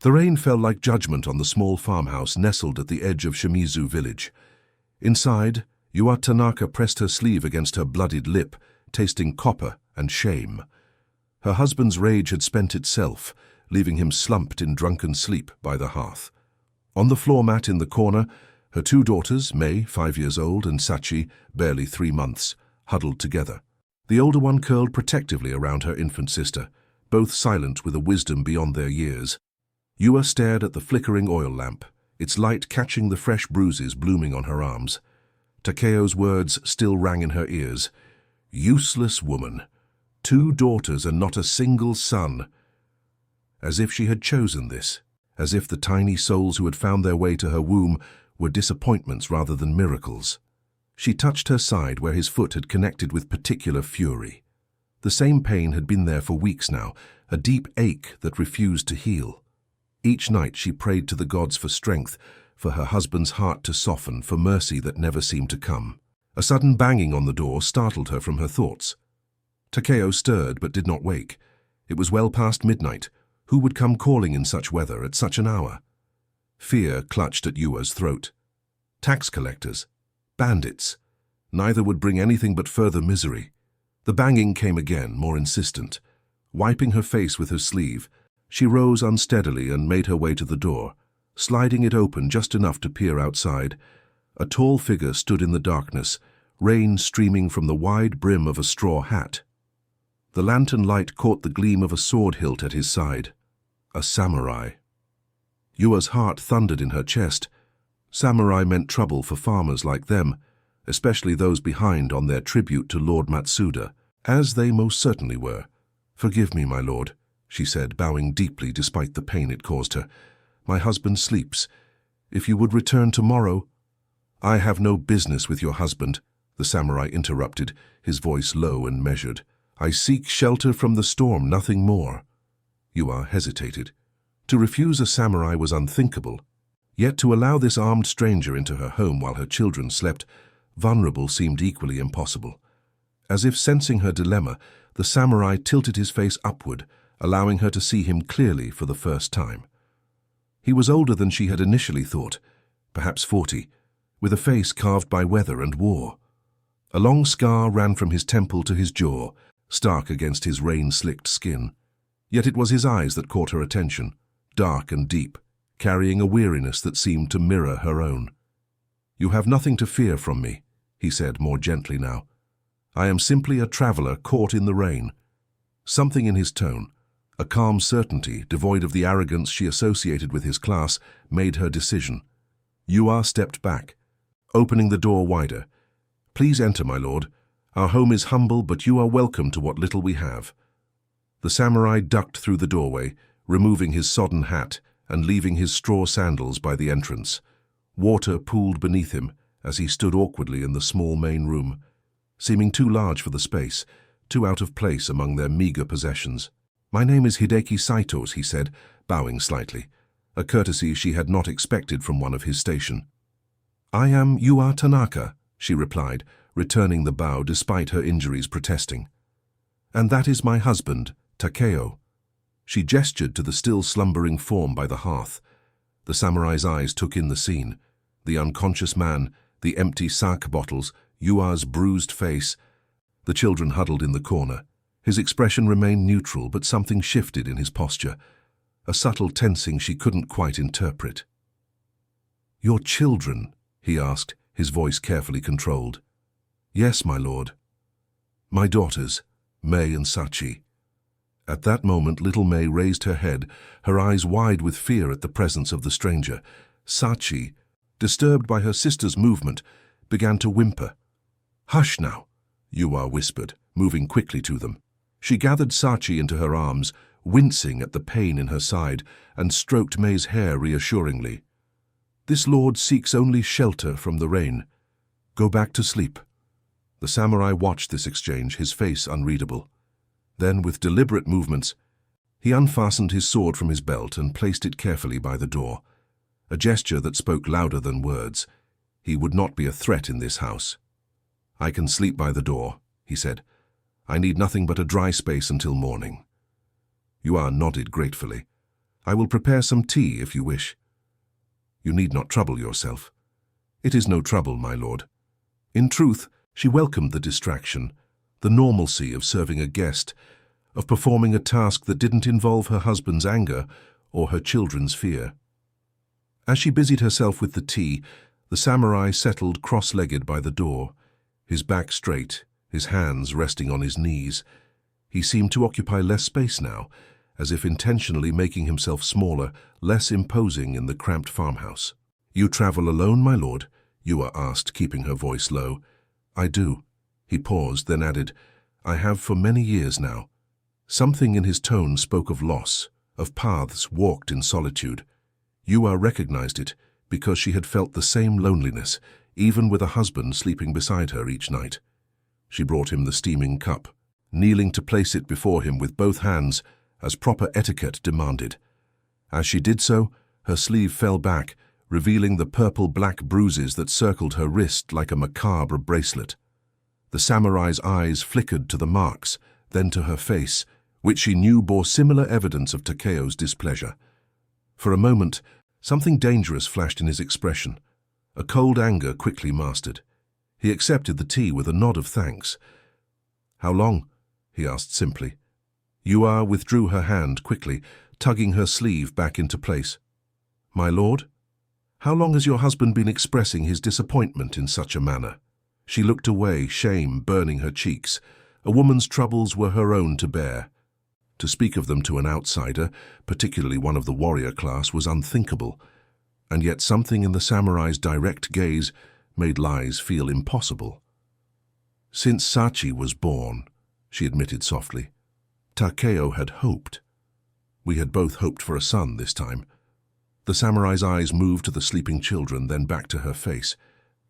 The rain fell like judgment on the small farmhouse nestled at the edge of Shimizu village. Inside, Yua Tanaka pressed her sleeve against her bloodied lip, tasting copper and shame. Her husband's rage had spent itself, leaving him slumped in drunken sleep by the hearth. On the floor mat in the corner, her two daughters, Mei, 5 years old, and Sachi, barely 3 months, huddled together. The older one curled protectively around her infant sister, both silent with a wisdom beyond their years. Yua stared at the flickering oil lamp, its light catching the fresh bruises blooming on her arms. Takeo's words still rang in her ears. Useless woman. 2 daughters and not a single son. As if she had chosen this, as if the tiny souls who had found their way to her womb were disappointments rather than miracles. She touched her side where his foot had connected with particular fury. The same pain had been there for weeks now, a deep ache that refused to heal. Each night she prayed to the gods for strength, for her husband's heart to soften, for mercy that never seemed to come. A sudden banging on the door startled her from her thoughts. Takeo stirred but did not wake. It was well past midnight. Who would come calling in such weather at such an hour? Fear clutched at Yua's throat. Tax collectors. Bandits. Neither would bring anything but further misery. The banging came again, more insistent. Wiping her face with her sleeve, she rose unsteadily and made her way to the door, sliding it open just enough to peer outside. A tall figure stood in the darkness, rain streaming from the wide brim of a straw hat. The lantern light caught the gleam of a sword hilt at his side. A samurai. Yua's heart thundered in her chest. Samurai meant trouble for farmers like them, especially those behind on their tribute to Lord Matsuda, as they most certainly were. "Forgive me, my lord," she said, bowing deeply despite the pain it caused her. "My husband sleeps. If you would return tomorrow—" "I have no business with your husband," the samurai interrupted, his voice low and measured. "I seek shelter from the storm, nothing more." Yua hesitated. To refuse a samurai was unthinkable, yet to allow this armed stranger into her home while her children slept, vulnerable, seemed equally impossible. As if sensing her dilemma, the samurai tilted his face upward, allowing her to see him clearly for the first time. He was older than she had initially thought, perhaps 40, with a face carved by weather and war. A long scar ran from his temple to his jaw, stark against his rain-slicked skin. Yet it was his eyes that caught her attention, dark and deep, carrying a weariness that seemed to mirror her own. "You have nothing to fear from me," he said more gently now. "I am simply a traveler caught in the rain." Something in his tone, a calm certainty devoid of the arrogance she associated with his class, made her decision. Yua stepped back, opening the door wider. "Please enter, my lord. Our home is humble, but you are welcome to what little we have." The samurai ducked through the doorway, removing his sodden hat and leaving his straw sandals by the entrance. Water pooled beneath him as he stood awkwardly in the small main room, seeming too large for the space, too out of place among their meager possessions. "My name is Hideki Saito," he said, bowing slightly, a courtesy she had not expected from one of his station. "I am Yua Tanaka," she replied, returning the bow despite her injuries protesting. "And that is my husband, Takeo." She gestured to the still slumbering form by the hearth. The samurai's eyes took in the scene. The unconscious man, the empty sake bottles, Yua's bruised face. The children huddled in the corner. His expression remained neutral, but something shifted in his posture, a subtle tensing she couldn't quite interpret. "Your children?" he asked, his voice carefully controlled. "Yes, my lord." "My daughters, Mei and Sachi." At that moment, little Mei raised her head, her eyes wide with fear at the presence of the stranger. Sachi, disturbed by her sister's movement, began to whimper. "Hush now," Yua whispered, moving quickly to them. She gathered Sachi into her arms, wincing at the pain in her side, and stroked Mei's hair reassuringly. "This lord seeks only shelter from the rain. Go back to sleep." The samurai watched this exchange, his face unreadable. Then, with deliberate movements, he unfastened his sword from his belt and placed it carefully by the door, a gesture that spoke louder than words. He would not be a threat in this house. "I can sleep by the door," he said. "I need nothing but a dry space until morning." Yua nodded gratefully. I will prepare some tea if you wish. You need not trouble yourself. It is no trouble, my lord. In truth, she welcomed the distraction, the normalcy of serving a guest, of performing a task that didn't involve her husband's anger or her children's fear. As she busied herself with the tea, the samurai settled cross-legged by the door, his back straight, his hands resting on his knees. He seemed to occupy less space now, as if intentionally making himself smaller, less imposing in the cramped farmhouse. "You travel alone, my lord?" Yua asked, keeping her voice low. "I do." He paused, then added, "I have for many years now." Something in his tone spoke of loss, of paths walked in solitude. Yua recognized it, because she had felt the same loneliness, even with a husband sleeping beside her each night. She brought him the steaming cup, kneeling to place it before him with both hands, as proper etiquette demanded. As she did so, her sleeve fell back, revealing the purple-black bruises that circled her wrist like a macabre bracelet. The samurai's eyes flickered to the marks, then to her face, which she knew bore similar evidence of Takeo's displeasure. For a moment, something dangerous flashed in his expression. A cold anger quickly mastered. He accepted the tea with a nod of thanks. "How long?" he asked simply. Yua withdrew her hand quickly, tugging her sleeve back into place. "My lord? How long has your husband been expressing his disappointment in such a manner?" She looked away, shame burning her cheeks. A woman's troubles were her own to bear. To speak of them to an outsider, particularly one of the warrior class, was unthinkable, and yet something in the samurai's direct gaze made lies feel impossible. "Since Sachi was born," she admitted softly, "Takeo had hoped. We had both hoped for a son this time." The samurai's eyes moved to the sleeping children, then back to her face.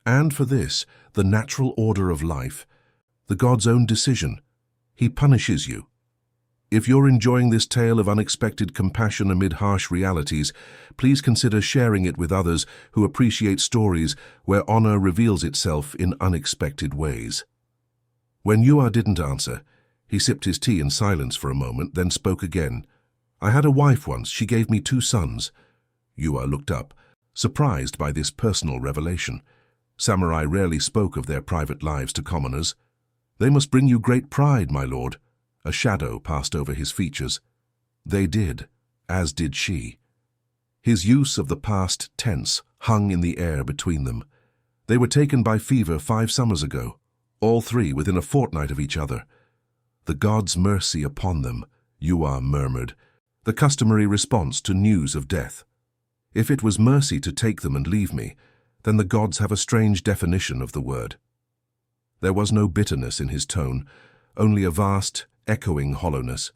"And for this, the natural order of life, the god's own decision, he punishes you. If you're enjoying this tale of unexpected compassion amid harsh realities, please consider sharing it with others who appreciate stories where honor reveals itself in unexpected ways." When Yua didn't answer, he sipped his tea in silence for a moment, then spoke again. "I had a wife once. She gave me 2 sons. Yua looked up, surprised by this personal revelation. Samurai rarely spoke of their private lives to commoners. "They must bring you great pride, my lord." A shadow passed over his features. They did, as did she. His use of the past tense hung in the air between them. They were taken by fever 5 summers ago, all 3 within a fortnight of each other. "The god's mercy upon them," Yua murmured, the customary response to news of death. If it was mercy to take them and leave me, then the gods have a strange definition of the word. There was no bitterness in his tone, only a vast, echoing hollowness.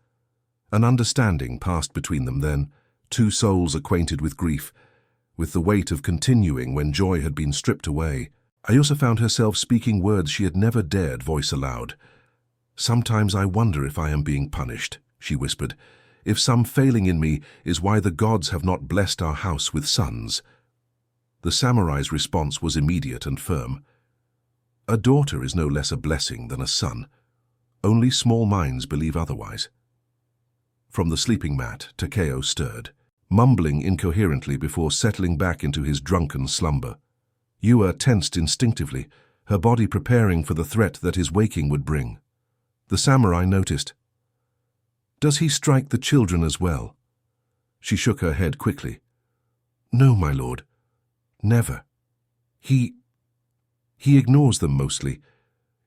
An understanding passed between them then, 2 souls acquainted with grief, with the weight of continuing when joy had been stripped away. Ayusa found herself speaking words she had never dared voice aloud. "Sometimes I wonder if I am being punished," she whispered, "if some failing in me is why the gods have not blessed our house with sons." The samurai's response was immediate and firm. "A daughter is no less a blessing than a son. Only small minds believe otherwise." From the sleeping mat, Takeo stirred, mumbling incoherently before settling back into his drunken slumber. Yua tensed instinctively, her body preparing for the threat that his waking would bring. The samurai noticed. "Does he strike the children as well?" She shook her head quickly. "No, my lord. Never. He ignores them mostly.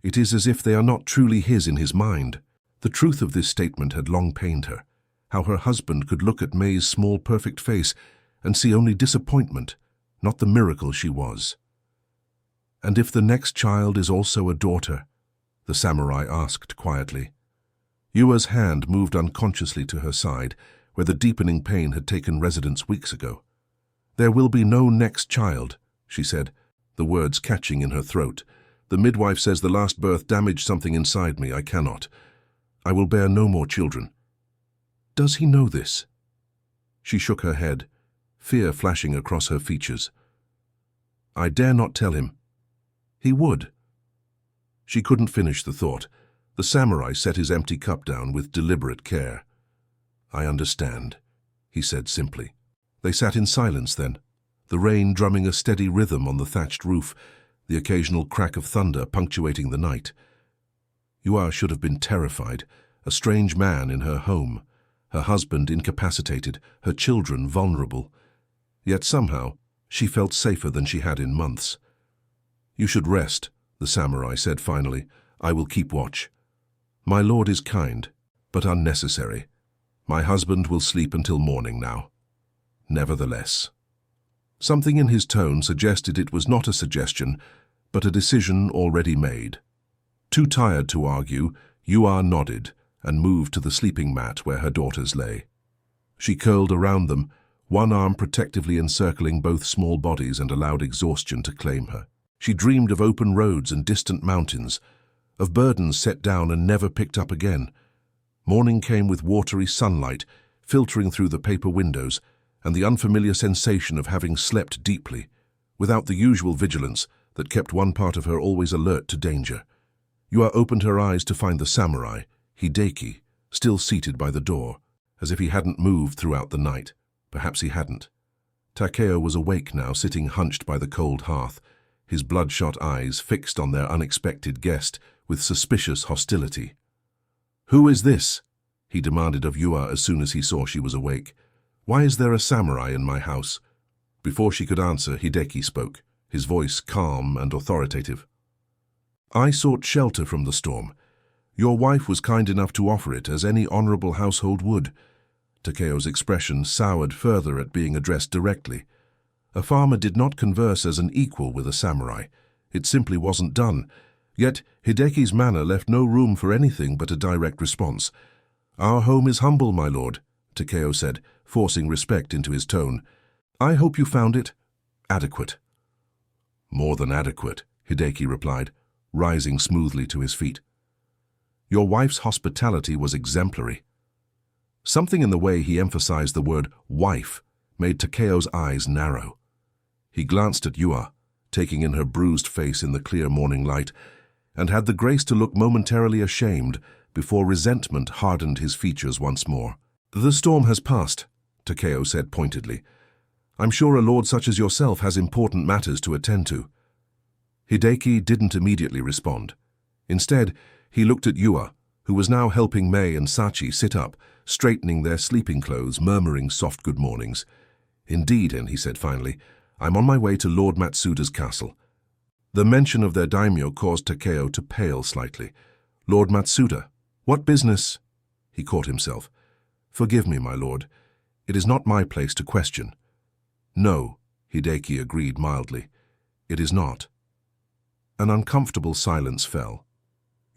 It is as if they are not truly his in his mind." The truth of this statement had long pained her, how her husband could look at May's small, perfect face and see only disappointment, not the miracle she was. "And if the next child is also a daughter?" the samurai asked quietly. Yua's hand moved unconsciously to her side, where the deepening pain had taken residence weeks ago. "There will be no next child," she said, the words catching in her throat. "The midwife says the last birth damaged something inside me. I cannot. I will bear no more children." "Does he know this?" She shook her head, fear flashing across her features. "I dare not tell him." "He would." She couldn't finish the thought. The samurai set his empty cup down with deliberate care. "I understand," he said simply. They sat in silence then, the rain drumming a steady rhythm on the thatched roof, the occasional crack of thunder punctuating the night. Yua should have been terrified, a strange man in her home, her husband incapacitated, her children vulnerable. Yet somehow, she felt safer than she had in months. "You should rest," the samurai said finally. "I will keep watch. My lord is kind, but unnecessary. My husband will sleep until morning now." Nevertheless. Something in his tone suggested it was not a suggestion, but a decision already made. Too tired to argue, Yua nodded and moved to the sleeping mat where her daughters lay. She curled around them, one arm protectively encircling both small bodies, and allowed exhaustion to claim her. She dreamed of open roads and distant mountains, of burdens set down and never picked up again. Morning came with watery sunlight filtering through the paper windows, and the unfamiliar sensation of having slept deeply, without the usual vigilance that kept one part of her always alert to danger. Yua opened her eyes to find the samurai, Hideki, still seated by the door, as if he hadn't moved throughout the night. Perhaps he hadn't. Takeo was awake now, sitting hunched by the cold hearth, his bloodshot eyes fixed on their unexpected guest with suspicious hostility. "Who is this?" he demanded of Yua as soon as he saw she was awake. "Why is there a samurai in my house?" Before she could answer, Hideki spoke, his voice calm and authoritative. "I sought shelter from the storm. Your wife was kind enough to offer it, as any honorable household would." Takeo's expression soured further at being addressed directly. A farmer did not converse as an equal with a samurai. It simply wasn't done. Yet Hideki's manner left no room for anything but a direct response. "Our home is humble, my lord," Takeo said, forcing respect into his tone. "I hope you found it adequate." "More than adequate," Hideki replied, rising smoothly to his feet. "Your wife's hospitality was exemplary." Something in the way he emphasized the word wife made Takeo's eyes narrow. He glanced at Yua, taking in her bruised face in the clear morning light, and had the grace to look momentarily ashamed before resentment hardened his features once more. "The storm has passed," Takeo said pointedly. "I'm sure a lord such as yourself has important matters to attend to." Hideki didn't immediately respond. Instead, he looked at Yua, who was now helping Mei and Sachi sit up, straightening their sleeping clothes, murmuring soft good mornings. "Indeed," and he said finally, "I'm on my way to Lord Matsuda's castle." The mention of their daimyo caused Takeo to pale slightly. "Lord Matsuda? What business?" He caught himself. "Forgive me, my lord. It is not my place to question." "No," Hideki agreed mildly. "It is not." An uncomfortable silence fell.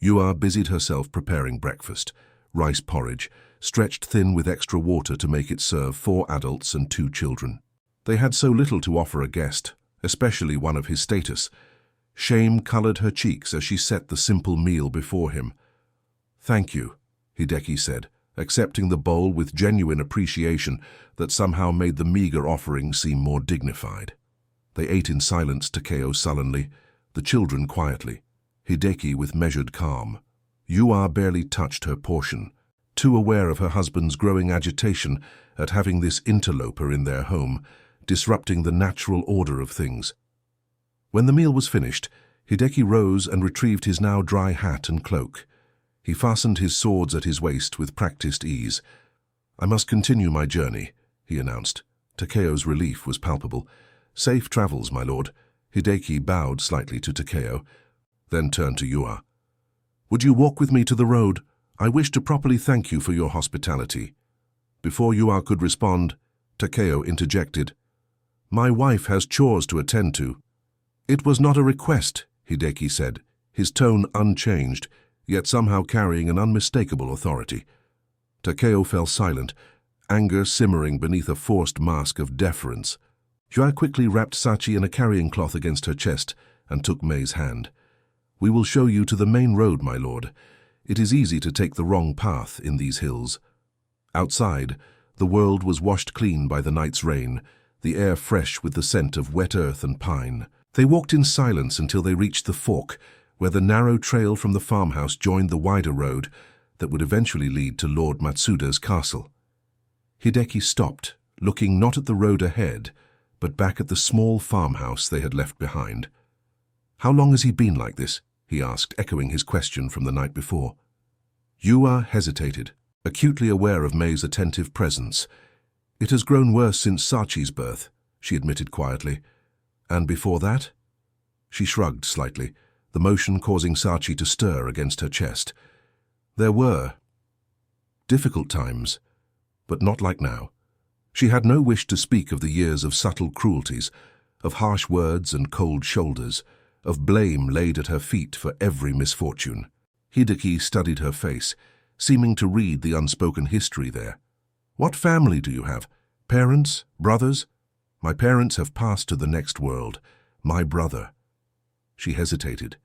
Yua busied herself preparing breakfast, rice porridge, stretched thin with extra water to make it serve 4 adults and 2 children. They had so little to offer a guest, especially one of his status. Shame colored her cheeks as she set the simple meal before him. "Thank you," Hideki said, accepting the bowl with genuine appreciation that somehow made the meager offering seem more dignified. They ate in silence, Takeo sullenly, the children quietly, Hideki with measured calm. Yua barely touched her portion, too aware of her husband's growing agitation at having this interloper in their home, disrupting the natural order of things. When the meal was finished, Hideki rose and retrieved his now dry hat and cloak. He fastened his swords at his waist with practiced ease. "I must continue my journey," he announced. Takeo's relief was palpable. "Safe travels, my lord." Hideki bowed slightly to Takeo, then turned to Yua. "Would you walk with me to the road? I wish to properly thank you for your hospitality." Before Yua could respond, Takeo interjected. "My wife has chores to attend to." "It was not a request," Hideki said, his tone unchanged, yet somehow carrying an unmistakable authority. Takeo fell silent, anger simmering beneath a forced mask of deference. Yua quickly wrapped Sachi in a carrying cloth against her chest and took Mei's hand. "We will show you to the main road, my lord. It is easy to take the wrong path in these hills." Outside, the world was washed clean by the night's rain, the air fresh with the scent of wet earth and pine. They walked in silence until they reached the fork, where the narrow trail from the farmhouse joined the wider road that would eventually lead to Lord Matsuda's castle. Hideki stopped, looking not at the road ahead, but back at the small farmhouse they had left behind. "How long has he been like this?" he asked, echoing his question from the night before. Yua hesitated, acutely aware of Mei's attentive presence. "It has grown worse since Sachi's birth," she admitted quietly. "And before that?" She shrugged slightly, the motion causing Sachi to stir against her chest. "There were difficult times, but not like now." She had no wish to speak of the years of subtle cruelties, of harsh words and cold shoulders, of blame laid at her feet for every misfortune. Hideki studied her face, seeming to read the unspoken history there. "What family do you have? Parents? Brothers?" "My parents have passed to the next world. My brother." She hesitated.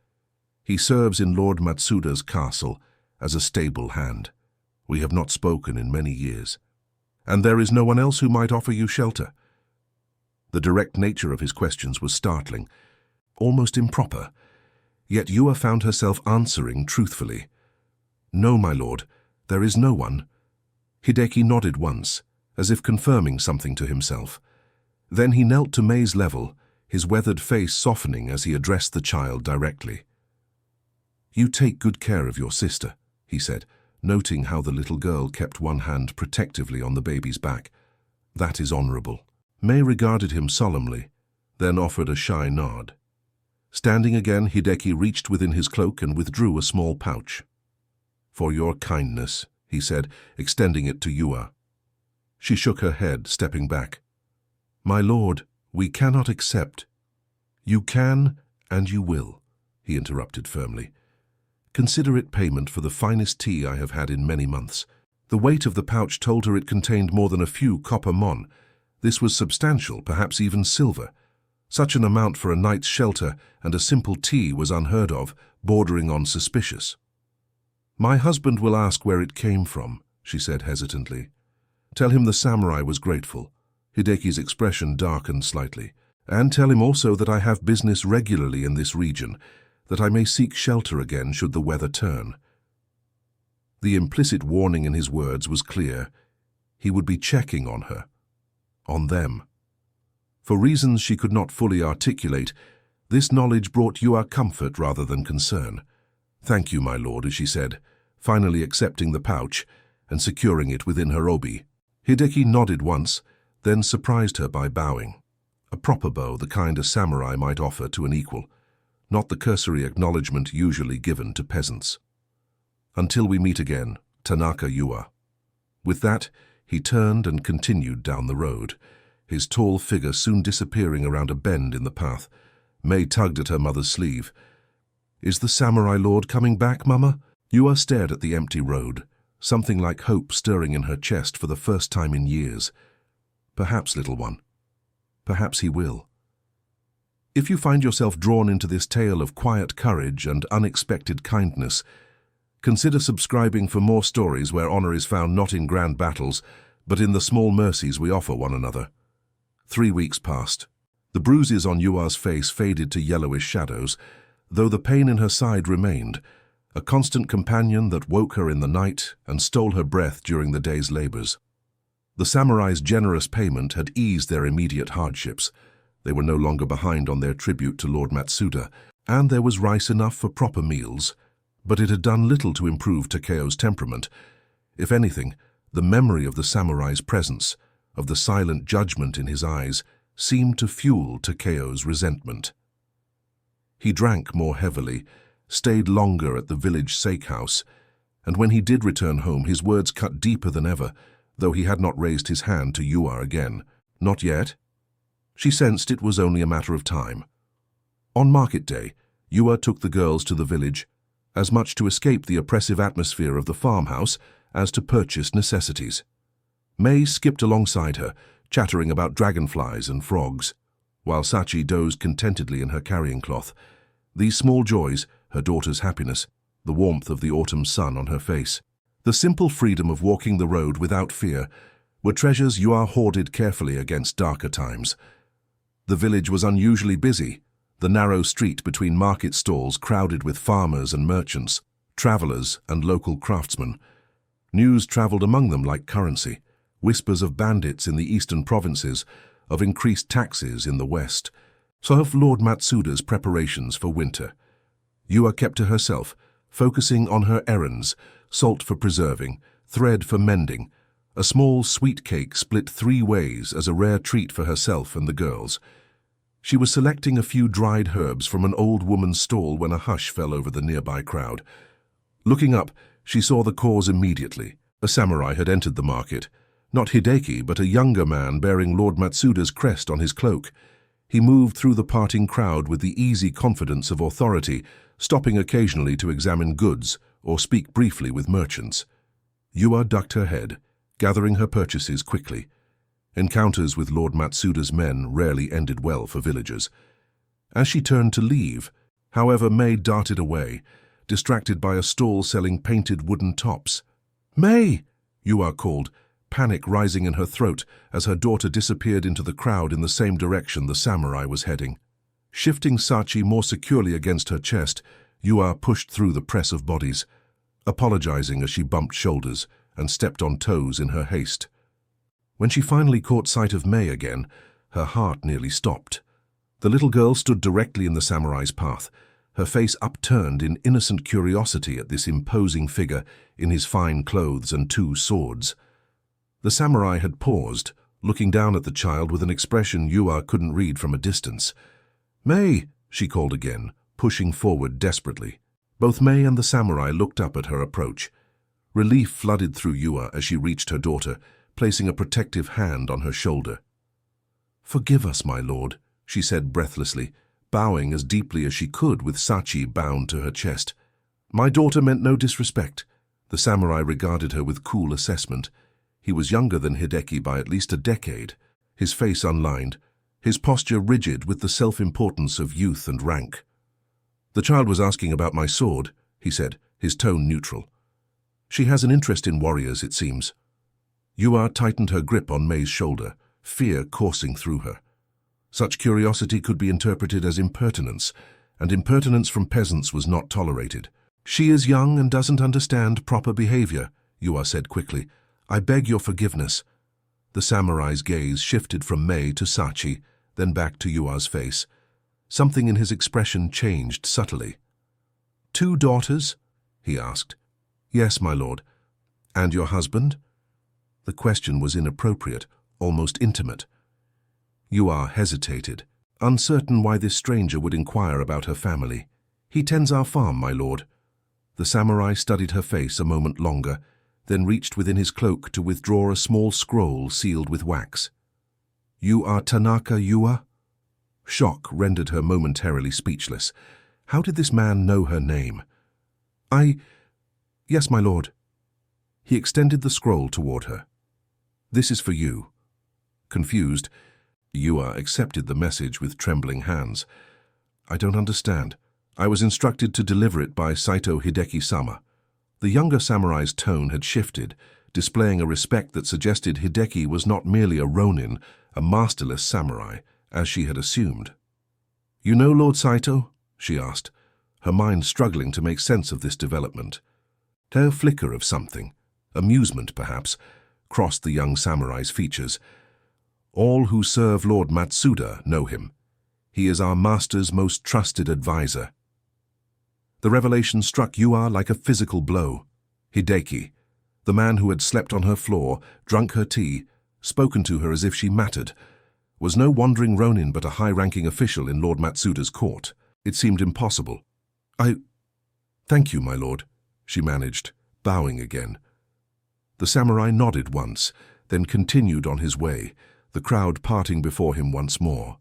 "He serves in Lord Matsuda's castle as a stable hand. We have not spoken in many years." "And there is no one else who might offer you shelter?" The direct nature of his questions was startling, almost improper, yet Yua found herself answering truthfully. "No, my lord, there is no one." Hideki nodded once, as if confirming something to himself. Then he knelt to Mei's level, his weathered face softening as he addressed the child directly. "You take good care of your sister," he said, noting how the little girl kept one hand protectively on the baby's back. "That is honorable." Mei regarded him solemnly, then offered a shy nod. Standing again, Hideki reached within his cloak and withdrew a small pouch. "For your kindness," he said, extending it to Yua. She shook her head, stepping back. "My lord, we cannot accept." "You can, and you will," he interrupted firmly. "Consider it payment for the finest tea I have had in many months." The weight of the pouch told her it contained more than a few copper mon. This was substantial, perhaps even silver. Such an amount for a night's shelter and a simple tea was unheard of, bordering on suspicious. "My husband will ask where it came from," she said hesitantly. "Tell him the samurai was grateful." Hideki's expression darkened slightly. "And tell him also that I have business regularly in this region, that I may seek shelter again should the weather turn." The implicit warning in his words was clear. He would be checking on her. On them. For reasons she could not fully articulate, this knowledge brought Yua comfort rather than concern. "Thank you, my lord," she said, finally accepting the pouch and securing it within her obi. Hideki nodded once, then surprised her by bowing. A proper bow, the kind a samurai might offer to an equal, not the cursory acknowledgement usually given to peasants. "Until we meet again, Tanaka Yua." With that, he turned and continued down the road, his tall figure soon disappearing around a bend in the path. Mei tugged at her mother's sleeve. "Is the samurai lord coming back, Mama?" Yua stared at the empty road, something like hope stirring in her chest for the first time in years. "Perhaps, little one. Perhaps he will." If you find yourself drawn into this tale of quiet courage and unexpected kindness, consider subscribing for more stories where honor is found not in grand battles, but in the small mercies we offer one another. 3 weeks passed. The bruises on Yua's face faded to yellowish shadows, though the pain in her side remained, a constant companion that woke her in the night and stole her breath during the day's labors. The samurai's generous payment had eased their immediate hardships. They were no longer behind on their tribute to Lord Matsuda, and there was rice enough for proper meals, but it had done little to improve Takeo's temperament. If anything, the memory of the samurai's presence, of the silent judgment in his eyes, seemed to fuel Takeo's resentment. He drank more heavily, stayed longer at the village steakhouse, and when he did return home, his words cut deeper than ever, though he had not raised his hand to Yua again. Not yet. She sensed it was only a matter of time. On market day, Yua took the girls to the village, as much to escape the oppressive atmosphere of the farmhouse as to purchase necessities. Mei skipped alongside her, chattering about dragonflies and frogs, while Sachi dozed contentedly in her carrying cloth. These small joys, her daughter's happiness, the warmth of the autumn sun on her face, the simple freedom of walking the road without fear, were treasures Yua hoarded carefully against darker times. The village was unusually busy, the narrow street between market stalls crowded with farmers and merchants, travelers and local craftsmen. News traveled among them like currency, whispers of bandits in the eastern provinces, of increased taxes in the west, so of Lord Matsuda's preparations for winter. Yua kept to herself, focusing on her errands, salt for preserving, thread for mending, a small sweet cake split 3 ways as a rare treat for herself and the girls. She was selecting a few dried herbs from an old woman's stall when a hush fell over the nearby crowd. Looking up, she saw the cause immediately. A samurai had entered the market. Not Hideki, but a younger man bearing Lord Matsuda's crest on his cloak. He moved through the parting crowd with the easy confidence of authority, stopping occasionally to examine goods or speak briefly with merchants. Yua ducked her head, gathering her purchases quickly. Encounters with Lord Matsuda's men rarely ended well for villagers. As she turned to leave, however, May darted away, distracted by a stall selling painted wooden tops. "May!" Yua called, panic rising in her throat as her daughter disappeared into the crowd in the same direction the samurai was heading. Shifting Sachi more securely against her chest, Yua pushed through the press of bodies, apologizing as she bumped shoulders and stepped on toes in her haste. When she finally caught sight of May again, her heart nearly stopped. The little girl stood directly in the samurai's path, her face upturned in innocent curiosity at this imposing figure in his fine clothes and 2 swords. The samurai had paused, looking down at the child with an expression Yua couldn't read from a distance. "May!" she called again, pushing forward desperately. Both May and the samurai looked up at her approach. Relief flooded through Yua as she reached her daughter, placing a protective hand on her shoulder. "Forgive us, my lord," she said breathlessly, bowing as deeply as she could with Sachi bound to her chest. "My daughter meant no disrespect." The samurai regarded her with cool assessment. He was younger than Hideki by at least a decade, his face unlined, his posture rigid with the self-importance of youth and rank. "The child was asking about my sword," he said, his tone neutral. "She has an interest in warriors, it seems." Yua tightened her grip on May's shoulder, fear coursing through her. Such curiosity could be interpreted as impertinence, and impertinence from peasants was not tolerated. "She is young and doesn't understand proper behavior," Yua said quickly. "I beg your forgiveness." The samurai's gaze shifted from May to Sachi, then back to Yua's face. Something in his expression changed subtly. "2 daughters?" he asked. "Yes, my lord." "And your husband?" The question was inappropriate, almost intimate. Yua hesitated, uncertain why this stranger would inquire about her family. "He tends our farm, my lord." The samurai studied her face a moment longer, then reached within his cloak to withdraw a small scroll sealed with wax. "You are Tanaka Yua?" Shock rendered her momentarily speechless. How did this man know her name? "Yes, my lord." He extended the scroll toward her. "This is for you." Confused, Yua accepted the message with trembling hands. "I don't understand. I was instructed to deliver it by Saito Hideki-sama." The younger samurai's tone had shifted, displaying a respect that suggested Hideki was not merely a ronin, a masterless samurai, as she had assumed. "You know Lord Saito?" she asked, her mind struggling to make sense of this development. A flicker of something, amusement perhaps, crossed the young samurai's features. "All who serve Lord Matsuda know him. He is our master's most trusted advisor." The revelation struck Yua like a physical blow. Hideki, the man who had slept on her floor, drunk her tea, spoken to her as if she mattered, was no wandering ronin but a high-ranking official in Lord Matsuda's court. It seemed impossible. "Thank you, my lord," she managed, bowing again. The samurai nodded once, then continued on his way, the crowd parting before him once more.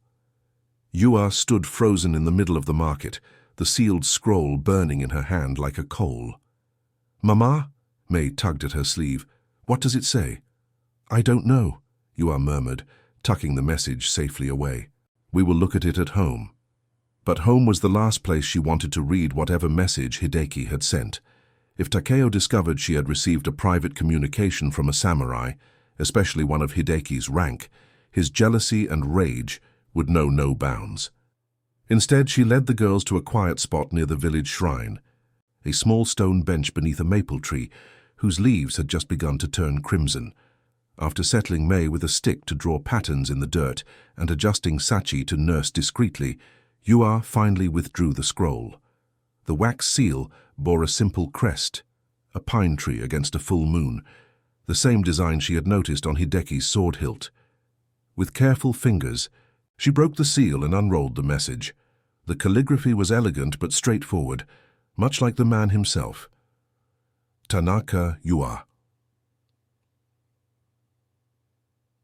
Yua stood frozen in the middle of the market, the sealed scroll burning in her hand like a coal. "Mama?" May tugged at her sleeve. "What does it say?" "I don't know," Yua murmured, tucking the message safely away. "We will look at it at home." But home was the last place she wanted to read whatever message Hideki had sent. If Takeo discovered she had received a private communication from a samurai, especially one of Hideki's rank, his jealousy and rage would know no bounds. Instead, she led the girls to a quiet spot near the village shrine, a small stone bench beneath a maple tree whose leaves had just begun to turn crimson. After settling May with a stick to draw patterns in the dirt and adjusting Sachi to nurse discreetly, Yua finally withdrew the scroll. The wax seal bore a simple crest, a pine tree against a full moon, the same design she had noticed on Hideki's sword hilt. With careful fingers, she broke the seal and unrolled the message. The calligraphy was elegant but straightforward, much like the man himself. Tanaka Yua.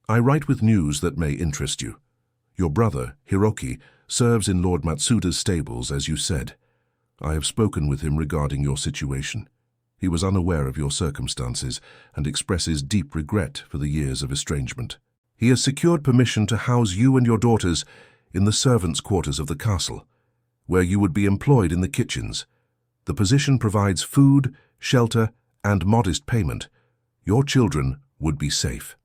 I write with news that may interest you. Your brother, Hiroki, serves in Lord Matsuda's stables, as you said. I have spoken with him regarding your situation. He was unaware of your circumstances and expresses deep regret for the years of estrangement. He has secured permission to house you and your daughters in the servants' quarters of the castle, where you would be employed in the kitchens. The position provides food, shelter, and modest payment. Your children would be safe.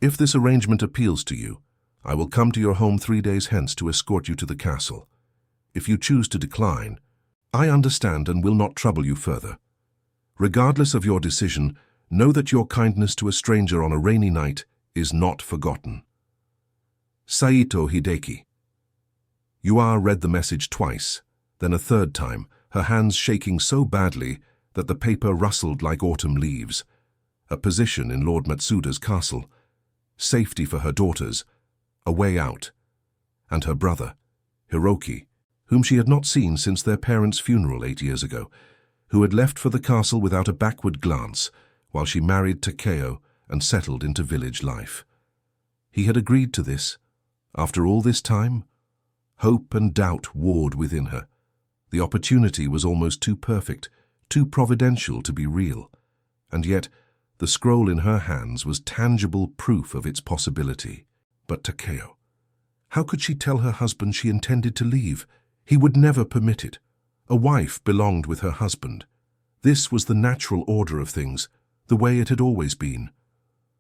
If this arrangement appeals to you, I will come to your home 3 days hence to escort you to the castle. If you choose to decline, I understand and will not trouble you further. Regardless of your decision, know that your kindness to a stranger on a rainy night is not forgotten. Saito Hideki. Yua read the message twice, then a third time, her hands shaking so badly that the paper rustled like autumn leaves. A position in Lord Matsuda's castle, safety for her daughters, a way out, and her brother, Hiroki, whom she had not seen since their parents' funeral 8 years ago, who had left for the castle without a backward glance while she married Takeo and settled into village life. He had agreed to this. After all this time, hope and doubt warred within her. The opportunity was almost too perfect, too providential to be real, and yet the scroll in her hands was tangible proof of its possibility. But Takeo, how could she tell her husband she intended to leave? He would never permit it. A wife belonged with her husband. This was the natural order of things, the way it had always been.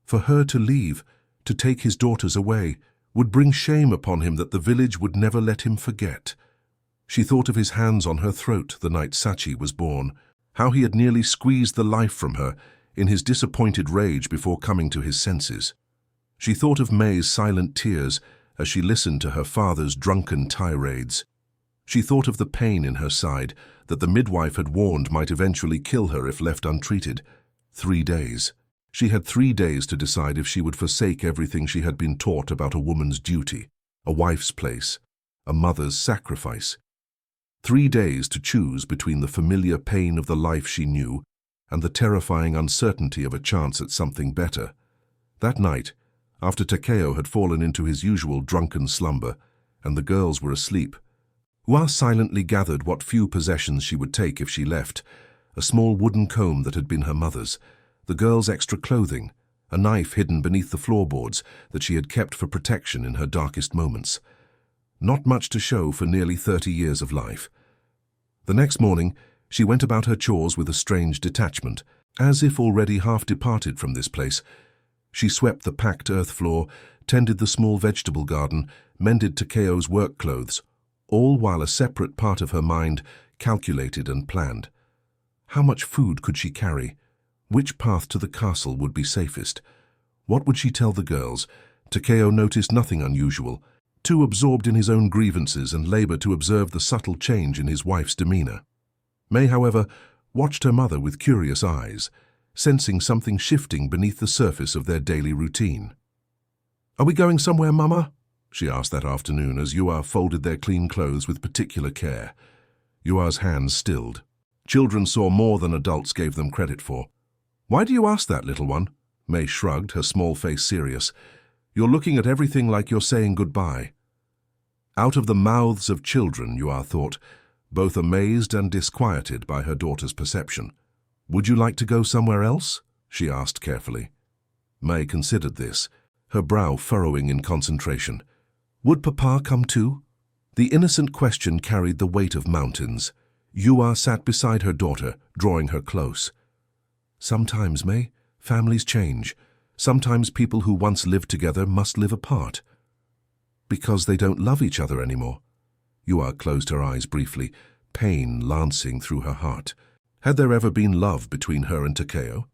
For her to leave, to take his daughters away, would bring shame upon him that the village would never let him forget. She thought of his hands on her throat the night Sachi was born, how he had nearly squeezed the life from her in his disappointed rage before coming to his senses. She thought of May's silent tears as she listened to her father's drunken tirades. She thought of the pain in her side that the midwife had warned might eventually kill her if left untreated. 3 days. She had 3 days to decide if she would forsake everything she had been taught about a woman's duty, a wife's place, a mother's sacrifice. 3 days to choose between the familiar pain of the life she knew and the terrifying uncertainty of a chance at something better. That night, after Takeo had fallen into his usual drunken slumber and the girls were asleep, Yua silently gathered what few possessions she would take if she left: a small wooden comb that had been her mother's, the girls' extra clothing, a knife hidden beneath the floorboards that she had kept for protection in her darkest moments. Not much to show for nearly 30 years of life. The next morning, she went about her chores with a strange detachment, as if already half departed from this place. She swept the packed earth floor, tended the small vegetable garden, mended Takeo's work clothes, all while a separate part of her mind calculated and planned. How much food could she carry? Which path to the castle would be safest? What would she tell the girls? Takeo noticed nothing unusual, too absorbed in his own grievances and labor to observe the subtle change in his wife's demeanor. May, however, watched her mother with curious eyes, sensing something shifting beneath the surface of their daily routine. "Are we going somewhere, Mama?" she asked that afternoon as Yua folded their clean clothes with particular care. Yua's hands stilled. Children saw more than adults gave them credit for. "Why do you ask that, little one?" May shrugged, her small face serious. "You're looking at everything like you're saying goodbye." Out of the mouths of children, Yua thought, both amazed and disquieted by her daughter's perception. "Would you like to go somewhere else?" she asked carefully. May considered this, her brow furrowing in concentration. Would Papa come too? The innocent question carried the weight of mountains. Yua sat beside her daughter, drawing her close. "Sometimes, May, families change. Sometimes people who once lived together must live apart. Because they don't love each other anymore." Yua closed her eyes briefly, pain lancing through her heart. Had there ever been love between her and Takeo?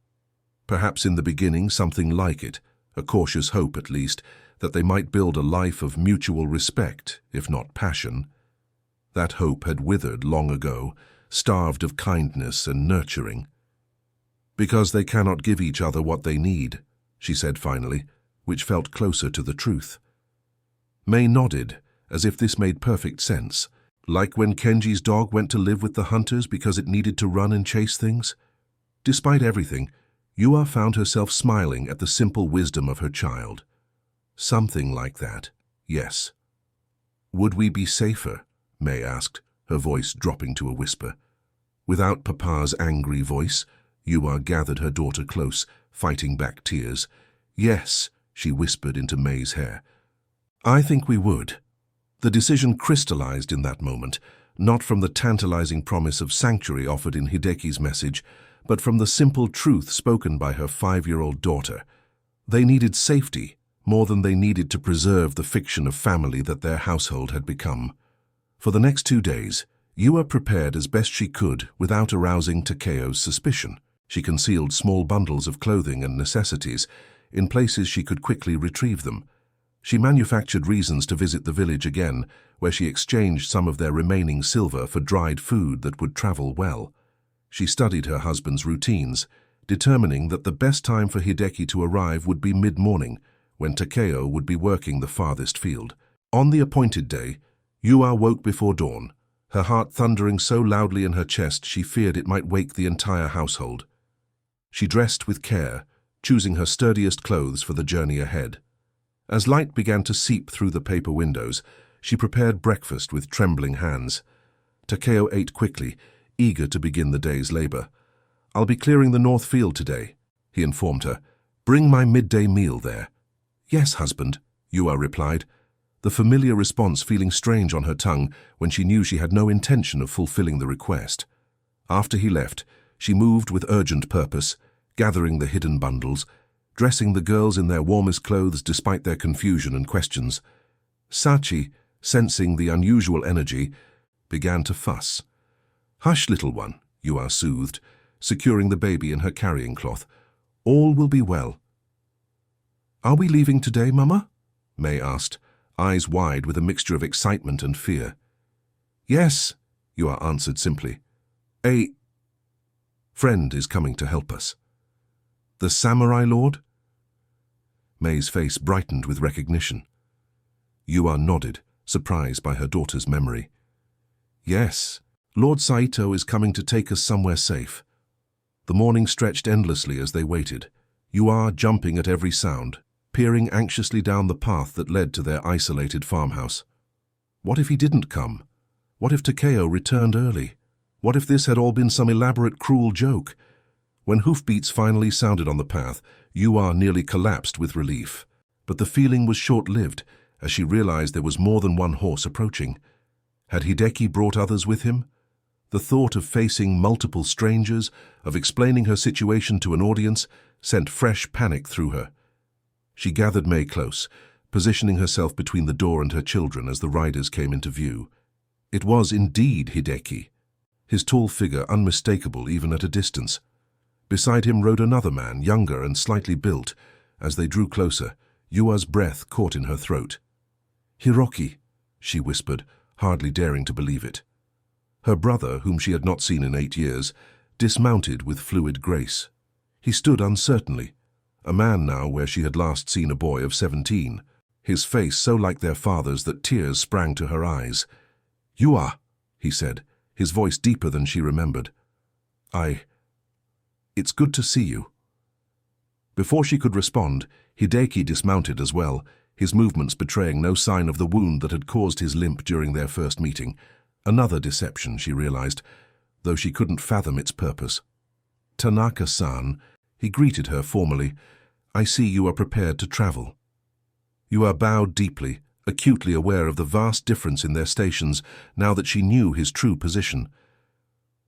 Perhaps in the beginning something like it, a cautious hope at least, that they might build a life of mutual respect, if not passion. That hope had withered long ago, starved of kindness and nurturing. "Because they cannot give each other what they need," she said finally, which felt closer to the truth. May nodded, as if this made perfect sense, like when Kenji's dog went to live with the hunters because it needed to run and chase things. Despite everything, Yua found herself smiling at the simple wisdom of her child. Something like that, yes. "Would we be safer?" May asked, her voice dropping to a whisper. Without Papa's angry voice, Yua gathered her daughter close, fighting back tears. "Yes," she whispered into May's hair. "I think we would." The decision crystallized in that moment, not from the tantalizing promise of sanctuary offered in Hideki's message, but from the simple truth spoken by her 5-year-old daughter. They needed safety more than they needed to preserve the fiction of family that their household had become. For the next 2 days, Yua prepared as best she could without arousing Takeo's suspicion. She concealed small bundles of clothing and necessities in places she could quickly retrieve them. She manufactured reasons to visit the village again, where she exchanged some of their remaining silver for dried food that would travel well. She studied her husband's routines, determining that the best time for Hideki to arrive would be mid-morning, when Takeo would be working the farthest field. On the appointed day, Yua woke before dawn, her heart thundering so loudly in her chest she feared it might wake the entire household. She dressed with care, choosing her sturdiest clothes for the journey ahead. As light began to seep through the paper windows, she prepared breakfast with trembling hands. Takeo ate quickly, eager to begin the day's labor. "I'll be clearing the north field today," he informed her. "Bring my midday meal there." "Yes, husband," Yua replied, the familiar response feeling strange on her tongue when she knew she had no intention of fulfilling the request. After he left, she moved with urgent purpose, gathering the hidden bundles, dressing the girls in their warmest clothes despite their confusion and questions. Sachi, sensing the unusual energy, began to fuss. "Hush, little one," Yua soothed, securing the baby in her carrying cloth. "All will be well." "Are we leaving today, Mama?" May asked, eyes wide with a mixture of excitement and fear. "Yes," Yua answered simply. "A friend is coming to help us." "The samurai lord?" May's face brightened with recognition. Yua nodded, surprised by her daughter's memory. "Yes, Lord Saito is coming to take us somewhere safe." The morning stretched endlessly as they waited, Yua jumping at every sound, peering anxiously down the path that led to their isolated farmhouse. What if he didn't come? What if Takeo returned early? What if this had all been some elaborate, cruel joke? When hoofbeats finally sounded on the path, Yua nearly collapsed with relief. But the feeling was short-lived, as she realized there was more than one horse approaching. Had Hideki brought others with him? The thought of facing multiple strangers, of explaining her situation to an audience, sent fresh panic through her. She gathered May close, positioning herself between the door and her children as the riders came into view. It was indeed Hideki, his tall figure unmistakable even at a distance. Beside him rode another man, younger and slightly built. As they drew closer, Yua's breath caught in her throat. "Hiroki," she whispered, hardly daring to believe it. Her brother, whom she had not seen in 8 years, dismounted with fluid grace. He stood uncertainly, a man now where she had last seen a boy of 17, his face so like their father's that tears sprang to her eyes. "Yua," he said, his voice deeper than she remembered. It's good to see you." Before she could respond, Hideki dismounted as well, his movements betraying no sign of the wound that had caused his limp during their first meeting. Another deception, she realized, though she couldn't fathom its purpose. "Tanaka-san," he greeted her formally, "I see you are prepared to travel." Yua bowed deeply, acutely aware of the vast difference in their stations now that she knew his true position.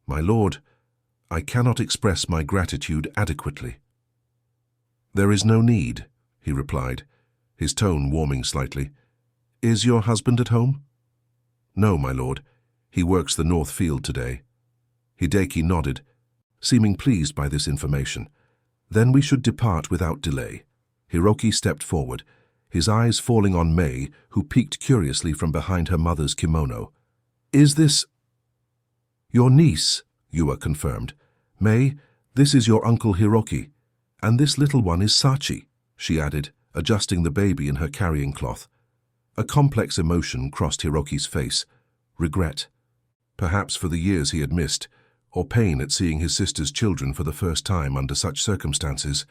"My lord, I cannot express my gratitude adequately." "There is no need," he replied, his tone warming slightly. "Is your husband at home?" "No, my lord. He works the north field today." Hideki nodded, seeming pleased by this information. Then we should depart without delay. Hiroki stepped forward, his eyes falling on Mei, who peeked curiously from behind her mother's kimono. Is this your niece? Yua confirmed. Mei, this is your uncle Hiroki, and this little one is Sachi, she added, adjusting the baby in her carrying cloth. A complex emotion crossed Hiroki's face. Regret, perhaps for the years he had missed, or pain at seeing his sister's children for the first time under such circumstances.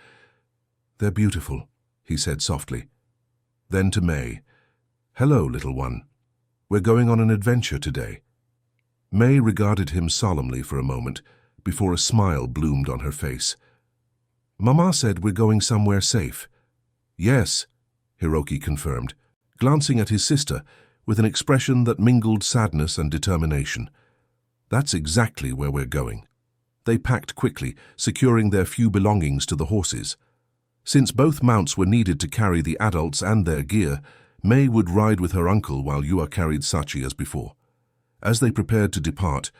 They're beautiful, he said softly. Then to Mei, hello, little one. We're going on an adventure today. Mei regarded him solemnly for a moment, before a smile bloomed on her face. Mama said we're going somewhere safe. Yes, Hiroki confirmed, glancing at his sister with an expression that mingled sadness and determination. That's exactly where we're going. They packed quickly, securing their few belongings to the horses. Since both mounts were needed to carry the adults and their gear, Mei would ride with her uncle while Yua carried Sachi as before. As they prepared to depart,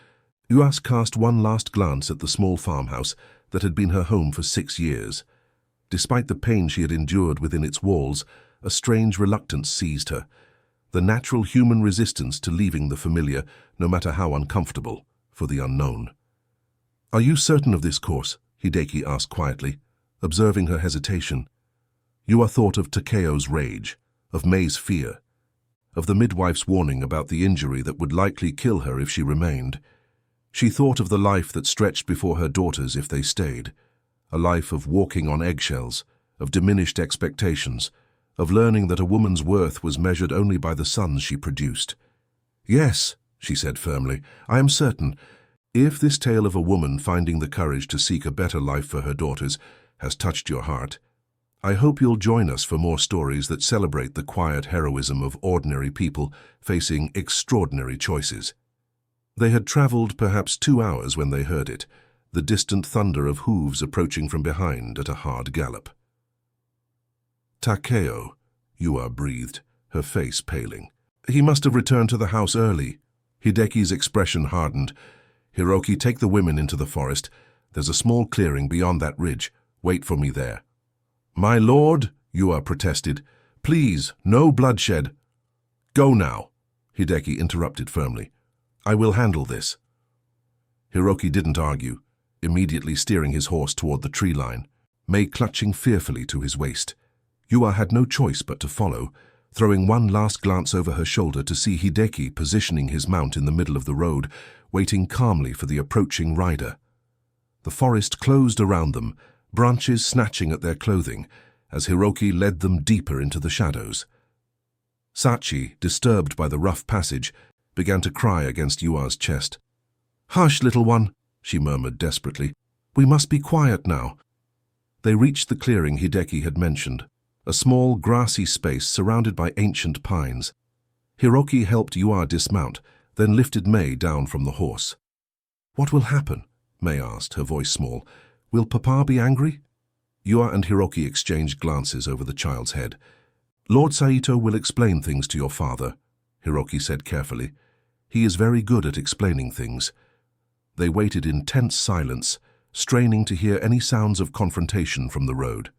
Yuas cast one last glance at the small farmhouse that had been her home for 6 years. Despite the pain she had endured within its walls, a strange reluctance seized her, the natural human resistance to leaving the familiar, no matter how uncomfortable, for the unknown. Are you certain of this course? Hideki asked quietly, observing her hesitation. Yua thought of Takeo's rage, of Mei's fear, of the midwife's warning about the injury that would likely kill her if she remained. She thought of the life that stretched before her daughters if they stayed, a life of walking on eggshells, of diminished expectations, of learning that a woman's worth was measured only by the sons she produced. Yes, she said firmly, I am certain. If this tale of a woman finding the courage to seek a better life for her daughters has touched your heart, I hope you'll join us for more stories that celebrate the quiet heroism of ordinary people facing extraordinary choices. They had traveled perhaps 2 hours when they heard it, the distant thunder of hooves approaching from behind at a hard gallop. Takeo, Yua breathed, her face paling. He must have returned to the house early. Hideki's expression hardened. Hiroki, take the women into the forest. There's a small clearing beyond that ridge. Wait for me there. My lord, Yua protested. Please, no bloodshed. Go now, Hideki interrupted firmly. I will handle this. Hiroki didn't argue, immediately steering his horse toward the tree line, Mei clutching fearfully to his waist. Yua had no choice but to follow, throwing one last glance over her shoulder to see Hideki positioning his mount in the middle of the road, waiting calmly for the approaching rider. The forest closed around them, branches snatching at their clothing, as Hiroki led them deeper into the shadows. Sachi, disturbed by the rough passage, began to cry against Yua's chest. Hush, little one, she murmured desperately. We must be quiet now. They reached the clearing Hideki had mentioned, a small grassy space surrounded by ancient pines. Hiroki helped Yua dismount, then lifted Mei down from the horse. What will happen? Mei asked, her voice small. Will Papa be angry? Yua and Hiroki exchanged glances over the child's head. Lord Saito will explain things to your father, Hiroki said carefully. He is very good at explaining things. They waited in tense silence, straining to hear any sounds of confrontation from the road.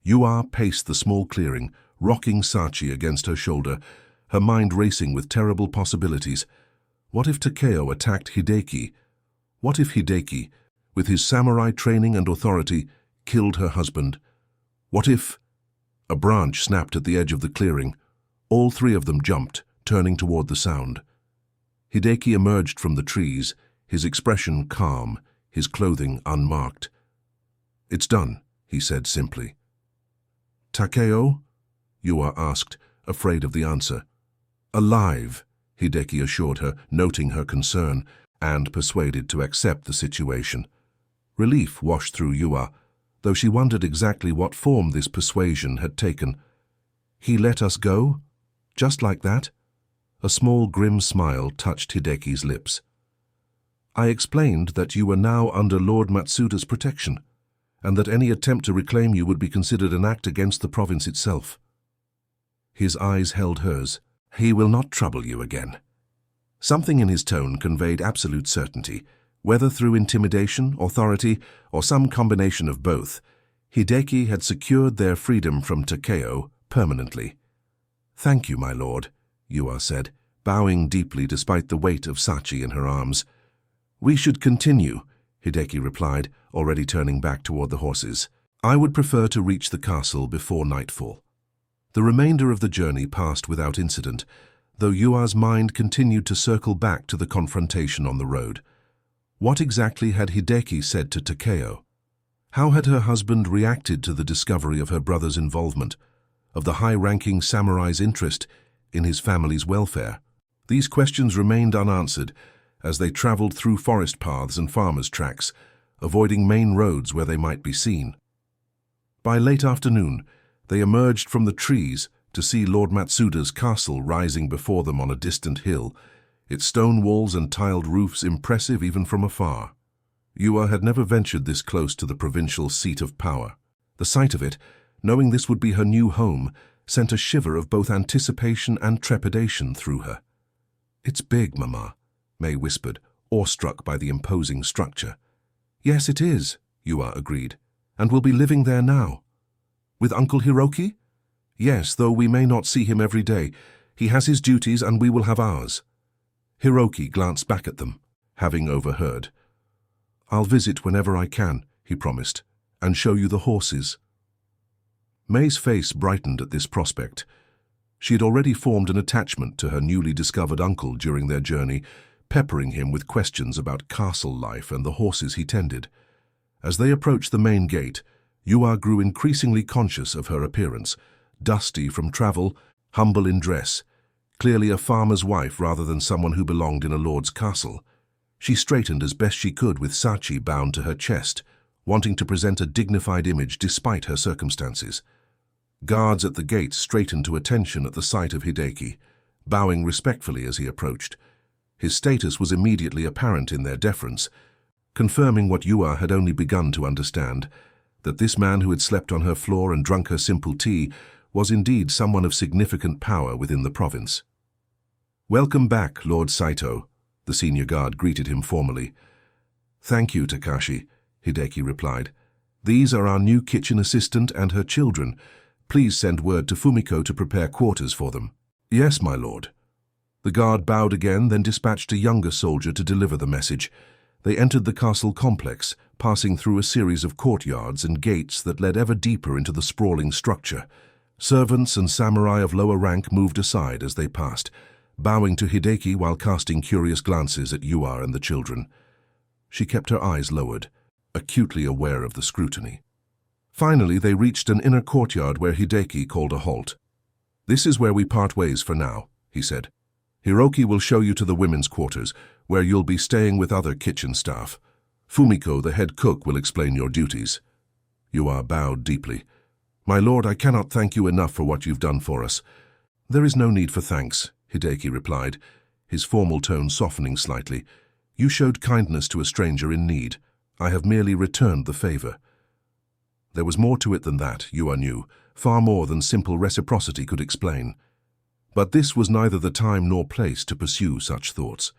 Yua paced the small clearing, rocking Sachi against her shoulder, her mind racing with terrible possibilities. What if Takeo attacked Hideki? What if Hideki, with his samurai training and authority, killed her husband? What if... A branch snapped at the edge of the clearing. All 3 of them jumped, turning toward the sound. Hideki emerged from the trees, his expression calm, his clothing unmarked. It's done, he said simply. Takeo? Yua asked, afraid of the answer. Alive, Hideki assured her, noting her concern, and persuaded to accept the situation. Relief washed through Yua, though she wondered exactly what form this persuasion had taken. He let us go? Just like that? A small grim smile touched Hideki's lips. I explained that you were now under Lord Matsuda's protection, and that any attempt to reclaim you would be considered an act against the province itself. His eyes held hers. He will not trouble you again. Something in his tone conveyed absolute certainty. Whether through intimidation, authority, or some combination of both, Hideki had secured their freedom from Takeo permanently. "Thank you, my lord," Yua said, bowing deeply despite the weight of Sachi in her arms. "We should continue," Hideki replied, already turning back toward the horses. "I would prefer to reach the castle before nightfall." The remainder of the journey passed without incident, though Yua's mind continued to circle back to the confrontation on the road. What exactly had Hideki said to Takeo? How had her husband reacted to the discovery of her brother's involvement, of the high-ranking samurai's interest in his family's welfare? These questions remained unanswered as they traveled through forest paths and farmers' tracks, avoiding main roads where they might be seen. By late afternoon, they emerged from the trees to see Lord Matsuda's castle rising before them on a distant hill, its stone walls and tiled roofs impressive even from afar. Yua had never ventured this close to the provincial seat of power. The sight of it, knowing this would be her new home, sent a shiver of both anticipation and trepidation through her. "It's big, Mama," May whispered, awestruck by the imposing structure. "Yes, it is," Yua agreed, "and we'll be living there now." "With Uncle Hiroki?" "Yes, though we may not see him every day. He has his duties and we will have ours." Hiroki glanced back at them, having overheard. "I'll visit whenever I can," he promised, "and show you the horses." May's face brightened at this prospect. She had already formed an attachment to her newly discovered uncle during their journey, peppering him with questions about castle life and the horses he tended. As they approached the main gate, Yua grew increasingly conscious of her appearance, dusty from travel, humble in dress, clearly a farmer's wife rather than someone who belonged in a lord's castle. She straightened as best she could with Sachi bound to her chest, wanting to present a dignified image despite her circumstances. Guards at the gate straightened to attention at the sight of Hideki, bowing respectfully as he approached. His status was immediately apparent in their deference, confirming what Yua had only begun to understand, that this man who had slept on her floor and drunk her simple tea was indeed someone of significant power within the province. "Welcome back, Lord Saito," the senior guard greeted him formally. "Thank you, Takashi," Hideki replied. "These are our new kitchen assistant and her children. Please send word to Fumiko to prepare quarters for them." "Yes, my lord." The guard bowed again, then dispatched a younger soldier to deliver the message. They entered the castle complex, passing through a series of courtyards and gates that led ever deeper into the sprawling structure. Servants and samurai of lower rank moved aside as they passed, bowing to Hideki while casting curious glances at Yua and the children. She kept her eyes lowered, acutely aware of the scrutiny. Finally, they reached an inner courtyard where Hideki called a halt. "This is where we part ways for now," he said. "Hiroki will show you to the women's quarters, where you'll be staying with other kitchen staff. Fumiko, the head cook, will explain your duties." Yua bowed deeply. "My lord, I cannot thank you enough for what you've done for us." "There is no need for thanks," Hideki replied, his formal tone softening slightly. "You showed kindness to a stranger in need. I have merely returned the favor." There was more to it than that, Yua knew, far more than simple reciprocity could explain. But this was neither the time nor place to pursue such thoughts.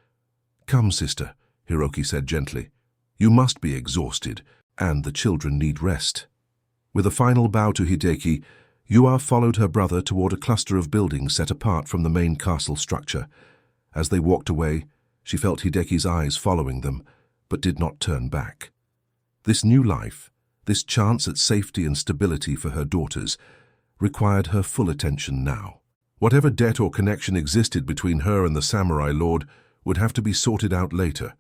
"Come, sister," Hiroki said gently. "You must be exhausted, and the children need rest." With a final bow to Hideki, Yua followed her brother toward a cluster of buildings set apart from the main castle structure. As they walked away, she felt Hideki's eyes following them, but did not turn back. This new life, this chance at safety and stability for her daughters, required her full attention now. Whatever debt or connection existed between her and the samurai lord would have to be sorted out later.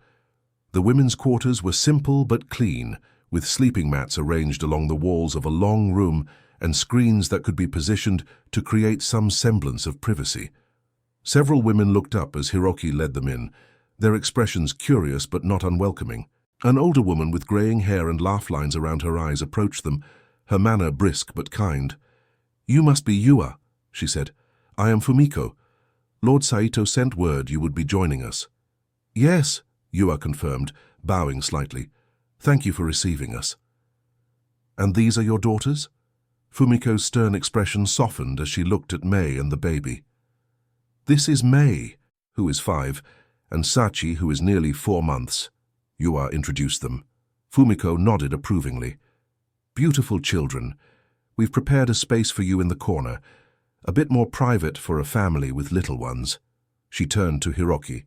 The women's quarters were simple but clean, with sleeping mats arranged along the walls of a long room and screens that could be positioned to create some semblance of privacy. Several women looked up as Hiroki led them in, their expressions curious but not unwelcoming. An older woman with graying hair and laugh lines around her eyes approached them, her manner brisk but kind. "You must be Yua," she said. "I am Fumiko. Lord Saito sent word you would be joining us." "Yes," Yua confirmed, bowing slightly. "Thank you for receiving us." "And these are your daughters?" Fumiko's stern expression softened as she looked at May and the baby. "This is May, who is 5, and Sachi, who is nearly 4 months." Yua introduced them. Fumiko nodded approvingly. Beautiful children, we've prepared a space for you in the corner, a bit more private for a family with little ones. She turned to Hiroki.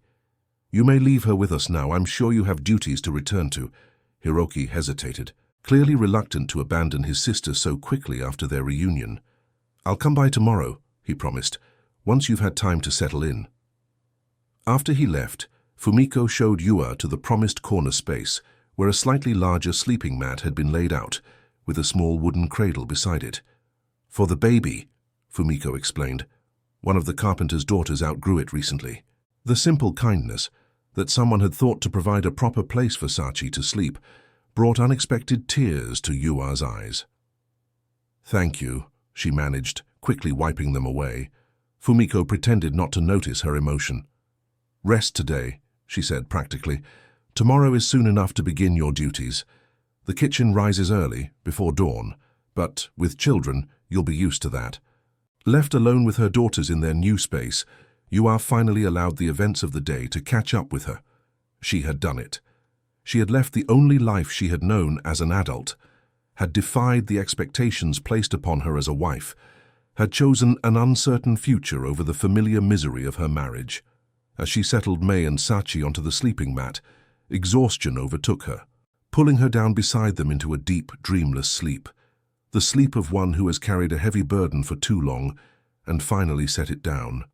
You may leave her with us now. I'm sure you have duties to return to. Hiroki hesitated, clearly reluctant to abandon his sister so quickly after their reunion. I'll come by tomorrow, he promised, once you've had time to settle in. After he left, Fumiko showed Yua to the promised corner space, where a slightly larger sleeping mat had been laid out, with a small wooden cradle beside it. For the baby, Fumiko explained. One of the carpenter's daughters outgrew it recently. The simple kindness, that someone had thought to provide a proper place for Sachi to sleep, brought unexpected tears to Yua's eyes. Thank you, she managed, quickly wiping them away. Fumiko pretended not to notice her emotion. Rest today, she said practically. Tomorrow is soon enough to begin your duties. The kitchen rises early, before dawn, but with children, you'll be used to that. Left alone with her daughters in their new space, Yua finally allowed the events of the day to catch up with her. She had done it. She had left the only life she had known as an adult, had defied the expectations placed upon her as a wife, had chosen an uncertain future over the familiar misery of her marriage. As she settled Mei and Sachi onto the sleeping mat, exhaustion overtook her, pulling her down beside them into a deep, dreamless sleep, the sleep of one who has carried a heavy burden for too long and finally set it down.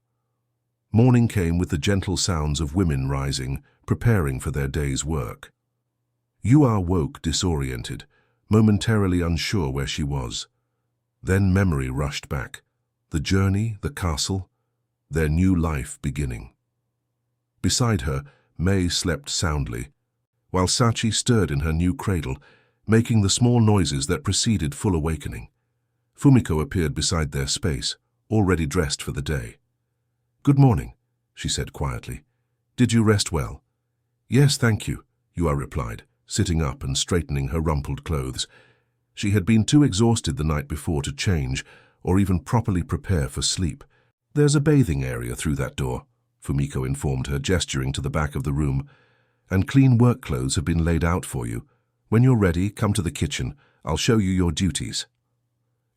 Morning came with the gentle sounds of women rising, preparing for their day's work. Yua woke disoriented, momentarily unsure where she was. Then memory rushed back. The journey, the castle, their new life beginning. Beside her, Mei slept soundly, while Sachi stirred in her new cradle, making the small noises that preceded full awakening. Fumiko appeared beside their space, already dressed for the day. Good morning, she said quietly. Did you rest well? Yes, thank you, Yua replied, sitting up and straightening her rumpled clothes. She had been too exhausted the night before to change or even properly prepare for sleep. There's a bathing area through that door, Fumiko informed her, gesturing to the back of the room. And clean work clothes have been laid out for you. When you're ready, come to the kitchen. I'll show you your duties.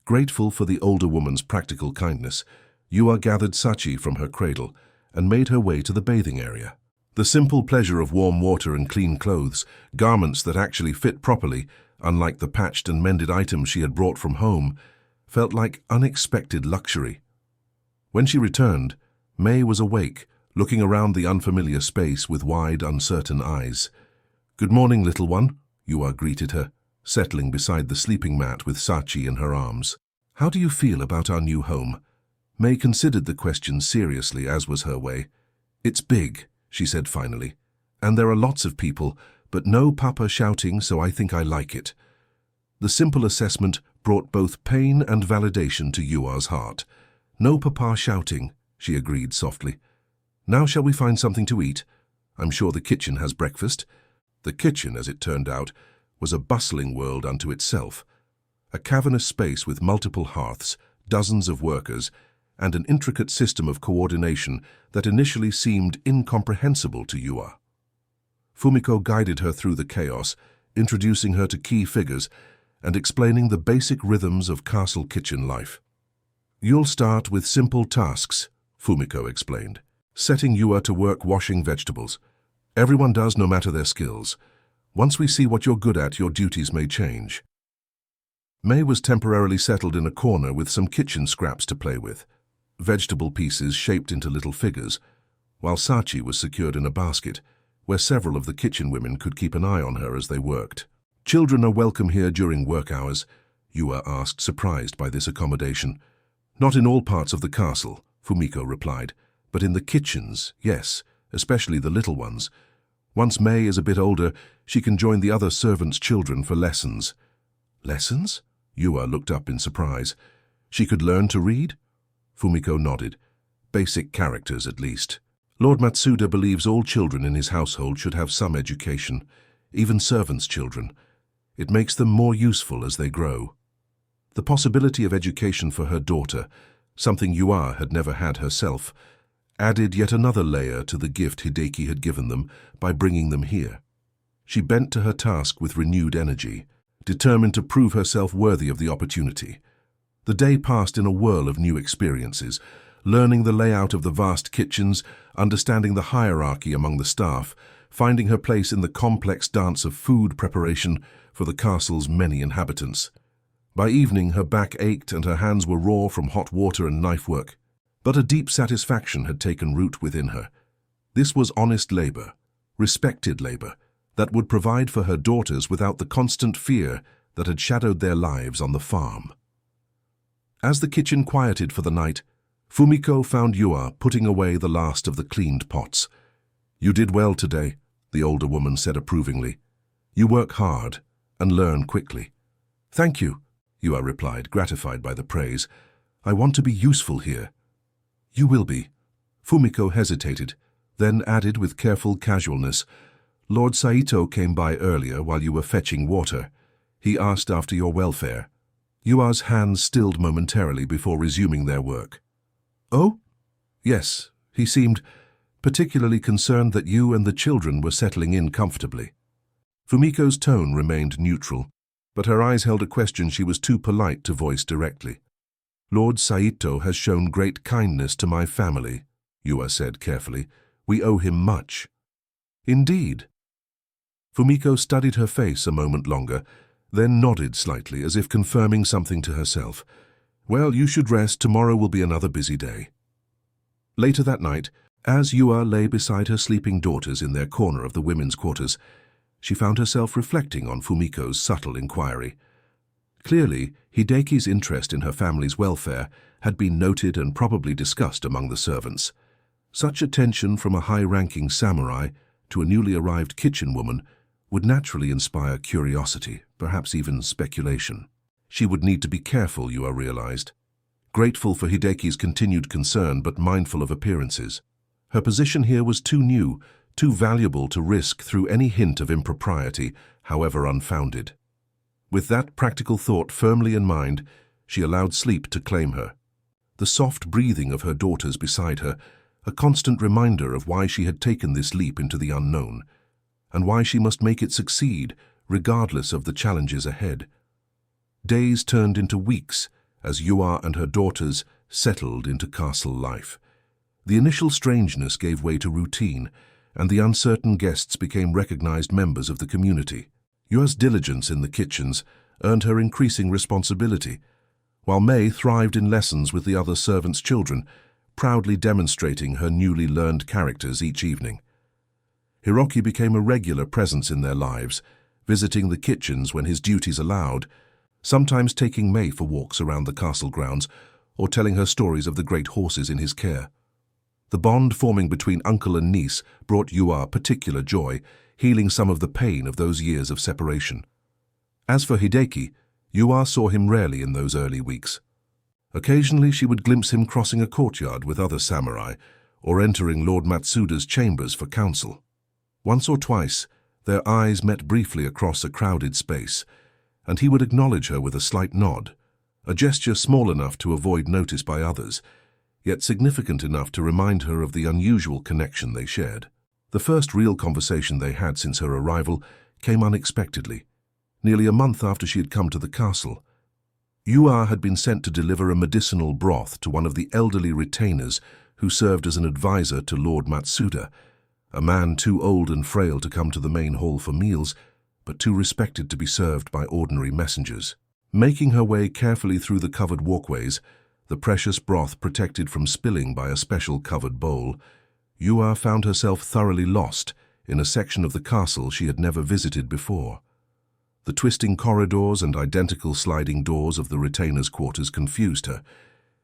Grateful for the older woman's practical kindness, Yua gathered Sachi from her cradle and made her way to the bathing area. The simple pleasure of warm water and clean clothes, garments that actually fit properly, unlike the patched and mended items she had brought from home, felt like unexpected luxury. When she returned, Mei was awake, looking around the unfamiliar space with wide, uncertain eyes. Good morning, little one, Yua greeted her, settling beside the sleeping mat with Sachi in her arms. How do you feel about our new home? Mei considered the question seriously, as was her way. It's big, she said finally, and there are lots of people, but no papa shouting, so I think I like it. The simple assessment brought both pain and validation to Yua's heart. No papa shouting, she agreed softly. Now shall we find something to eat? I'm sure the kitchen has breakfast. The kitchen, as it turned out, was a bustling world unto itself. A cavernous space with multiple hearths, dozens of workers, and an intricate system of coordination that initially seemed incomprehensible to Yua. Fumiko guided her through the chaos, introducing her to key figures and explaining the basic rhythms of castle kitchen life. You'll start with simple tasks, Fumiko explained, setting Yua to work washing vegetables. Everyone does, no matter their skills. Once we see what you're good at, your duties may change. Mei was temporarily settled in a corner with some kitchen scraps to play with, vegetable pieces shaped into little figures, while Sachi was secured in a basket, where several of the kitchen women could keep an eye on her as they worked. Children are welcome here during work hours, Yua asked, surprised by this accommodation. Not in all parts of the castle, Fumiko replied, but in the kitchens, yes, especially the little ones. Once Mei is a bit older, she can join the other servants' children for lessons. Lessons? Yua looked up in surprise. She could learn to read? Fumiko nodded. Basic characters, at least. Lord Matsuda believes all children in his household should have some education, even servants' children. It makes them more useful as they grow. The possibility of education for her daughter, something Yua had never had herself, added yet another layer to the gift Hideki had given them by bringing them here. She bent to her task with renewed energy, determined to prove herself worthy of the opportunity. The day passed in a whirl of new experiences, learning the layout of the vast kitchens, understanding the hierarchy among the staff, finding her place in the complex dance of food preparation for the castle's many inhabitants. By evening, her back ached and her hands were raw from hot water and knife work. But a deep satisfaction had taken root within her. This was honest labor, respected labor, that would provide for her daughters without the constant fear that had shadowed their lives on the farm. As the kitchen quieted for the night, Fumiko found Yua putting away the last of the cleaned pots. "You did well today," the older woman said approvingly. "You work hard and learn quickly." "Thank you," Yua replied, gratified by the praise. "I want to be useful here." "You will be." Fumiko hesitated, then added with careful casualness, "Lord Saito came by earlier while you were fetching water. He asked after your welfare." Yua's hands stilled momentarily before resuming their work. "Oh?" "Yes, he seemed particularly concerned that you and the children were settling in comfortably." Fumiko's tone remained neutral, but her eyes held a question she was too polite to voice directly. "Lord Saito has shown great kindness to my family," Yua said carefully. "We owe him much." "Indeed." Fumiko studied her face a moment longer, then nodded slightly as if confirming something to herself. "Well, you should rest. Tomorrow will be another busy day." Later that night, as Yua lay beside her sleeping daughters in their corner of the women's quarters, she found herself reflecting on Fumiko's subtle inquiry. Clearly, Hideki's interest in her family's welfare had been noted and probably discussed among the servants. Such attention from a high-ranking samurai to a newly arrived kitchen woman would naturally inspire curiosity, perhaps even speculation. She would need to be careful, Yua realized. Grateful for Hideki's continued concern but mindful of appearances. Her position here was too new, too valuable to risk through any hint of impropriety, however unfounded. With that practical thought firmly in mind, she allowed sleep to claim her. The soft breathing of her daughters beside her, a constant reminder of why she had taken this leap into the unknown, and why she must make it succeed, regardless of the challenges ahead. Days turned into weeks as Yua and her daughters settled into castle life. The initial strangeness gave way to routine, and the uncertain guests became recognized members of the community. Yua's diligence in the kitchens earned her increasing responsibility, while Mei thrived in lessons with the other servants' children, proudly demonstrating her newly learned characters each evening. Hiroki became a regular presence in their lives, visiting the kitchens when his duties allowed, sometimes taking Mei for walks around the castle grounds or telling her stories of the great horses in his care. The bond forming between uncle and niece brought Yua particular joy, healing some of the pain of those years of separation. As for Hideki, Yua saw him rarely in those early weeks. Occasionally she would glimpse him crossing a courtyard with other samurai or entering Lord Matsuda's chambers for counsel. Once or twice, their eyes met briefly across a crowded space, and he would acknowledge her with a slight nod, a gesture small enough to avoid notice by others, yet significant enough to remind her of the unusual connection they shared. The first real conversation they had since her arrival came unexpectedly, nearly a month after she had come to the castle. Yua had been sent to deliver a medicinal broth to one of the elderly retainers who served as an advisor to Lord Matsuda, a man too old and frail to come to the main hall for meals, but too respected to be served by ordinary messengers. Making her way carefully through the covered walkways, the precious broth protected from spilling by a special covered bowl, Yua found herself thoroughly lost in a section of the castle she had never visited before. The twisting corridors and identical sliding doors of the retainers' quarters confused her,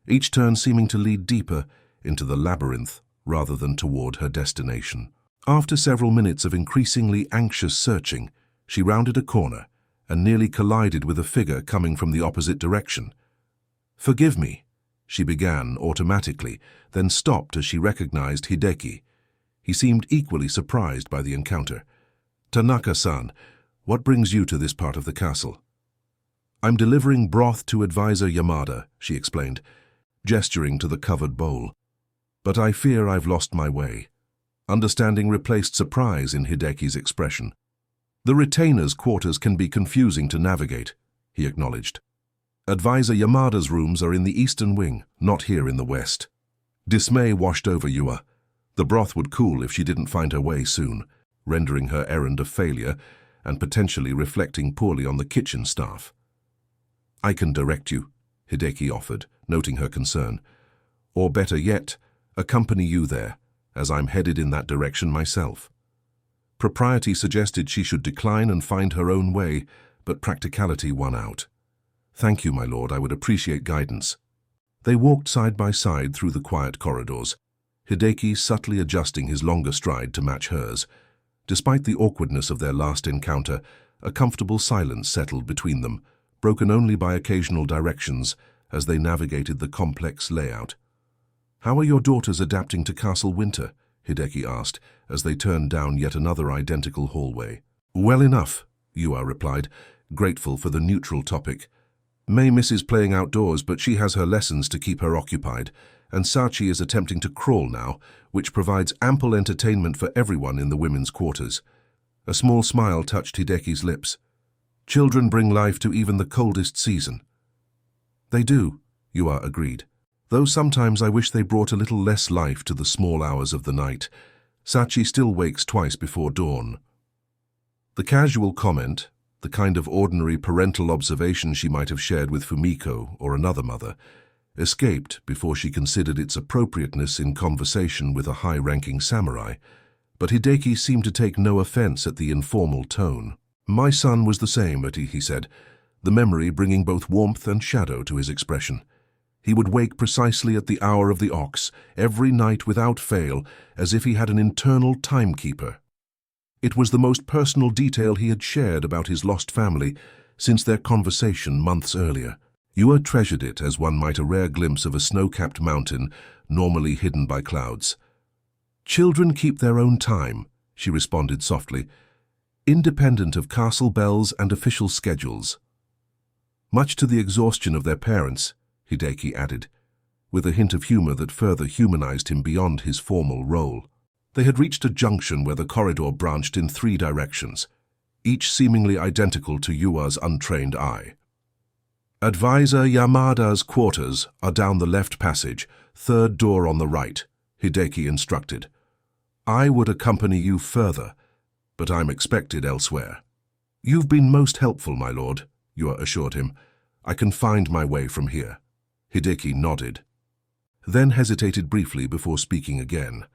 each turn seeming to lead deeper into the labyrinth rather than toward her destination. After several minutes of increasingly anxious searching, she rounded a corner and nearly collided with a figure coming from the opposite direction. "Forgive me," she began automatically, then stopped as she recognized Hideki. He seemed equally surprised by the encounter. "Tanaka-san, what brings you to this part of the castle?" "I'm delivering broth to Advisor Yamada," she explained, gesturing to the covered bowl. "But I fear I've lost my way." Understanding replaced surprise in Hideki's expression. The retainer's quarters can be confusing to navigate, he acknowledged. Advisor Yamada's rooms are in the eastern wing, not here in the west. Dismay washed over Yua. The broth would cool if she didn't find her way soon, rendering her errand a failure and potentially reflecting poorly on the kitchen staff. I can direct you, Hideki offered, noting her concern. Or better yet, accompany you there, as I'm headed in that direction myself. Propriety suggested she should decline and find her own way, but practicality won out. Thank you, my lord, I would appreciate guidance. They walked side by side through the quiet corridors, Hideki subtly adjusting his longer stride to match hers. Despite the awkwardness of their last encounter, a comfortable silence settled between them, broken only by occasional directions as they navigated the complex layout. How are your daughters adapting to Castle Winter? Hideki asked, as they turned down yet another identical hallway. Well enough, Yua replied, grateful for the neutral topic. May misses playing outdoors, but she has her lessons to keep her occupied, and Sachi is attempting to crawl now, which provides ample entertainment for everyone in the women's quarters. A small smile touched Hideki's lips. Children bring life to even the coldest season. They do, Yua agreed. Though sometimes I wish they brought a little less life to the small hours of the night. Sachi still wakes twice before dawn. The casual comment, the kind of ordinary parental observation she might have shared with Fumiko or another mother, escaped before she considered its appropriateness in conversation with a high-ranking samurai, but Hideki seemed to take no offense at the informal tone. My son was the same, he said, the memory bringing both warmth and shadow to his expression. He would wake precisely at the hour of the ox, every night without fail, as if he had an internal timekeeper. It was the most personal detail he had shared about his lost family since their conversation months earlier. Yua treasured it as one might a rare glimpse of a snow-capped mountain normally hidden by clouds. Children keep their own time, she responded softly, independent of castle bells and official schedules. Much to the exhaustion of their parents, Hideki added, with a hint of humor that further humanized him beyond his formal role. They had reached a junction where the corridor branched in 3 directions, each seemingly identical to Yua's untrained eye. Advisor Yamada's quarters are down the left passage, 3rd door on the right, Hideki instructed. I would accompany you further, but I'm expected elsewhere. You've been most helpful, my lord, Yua assured him. I can find my way from here. Hideki nodded, then hesitated briefly before speaking again.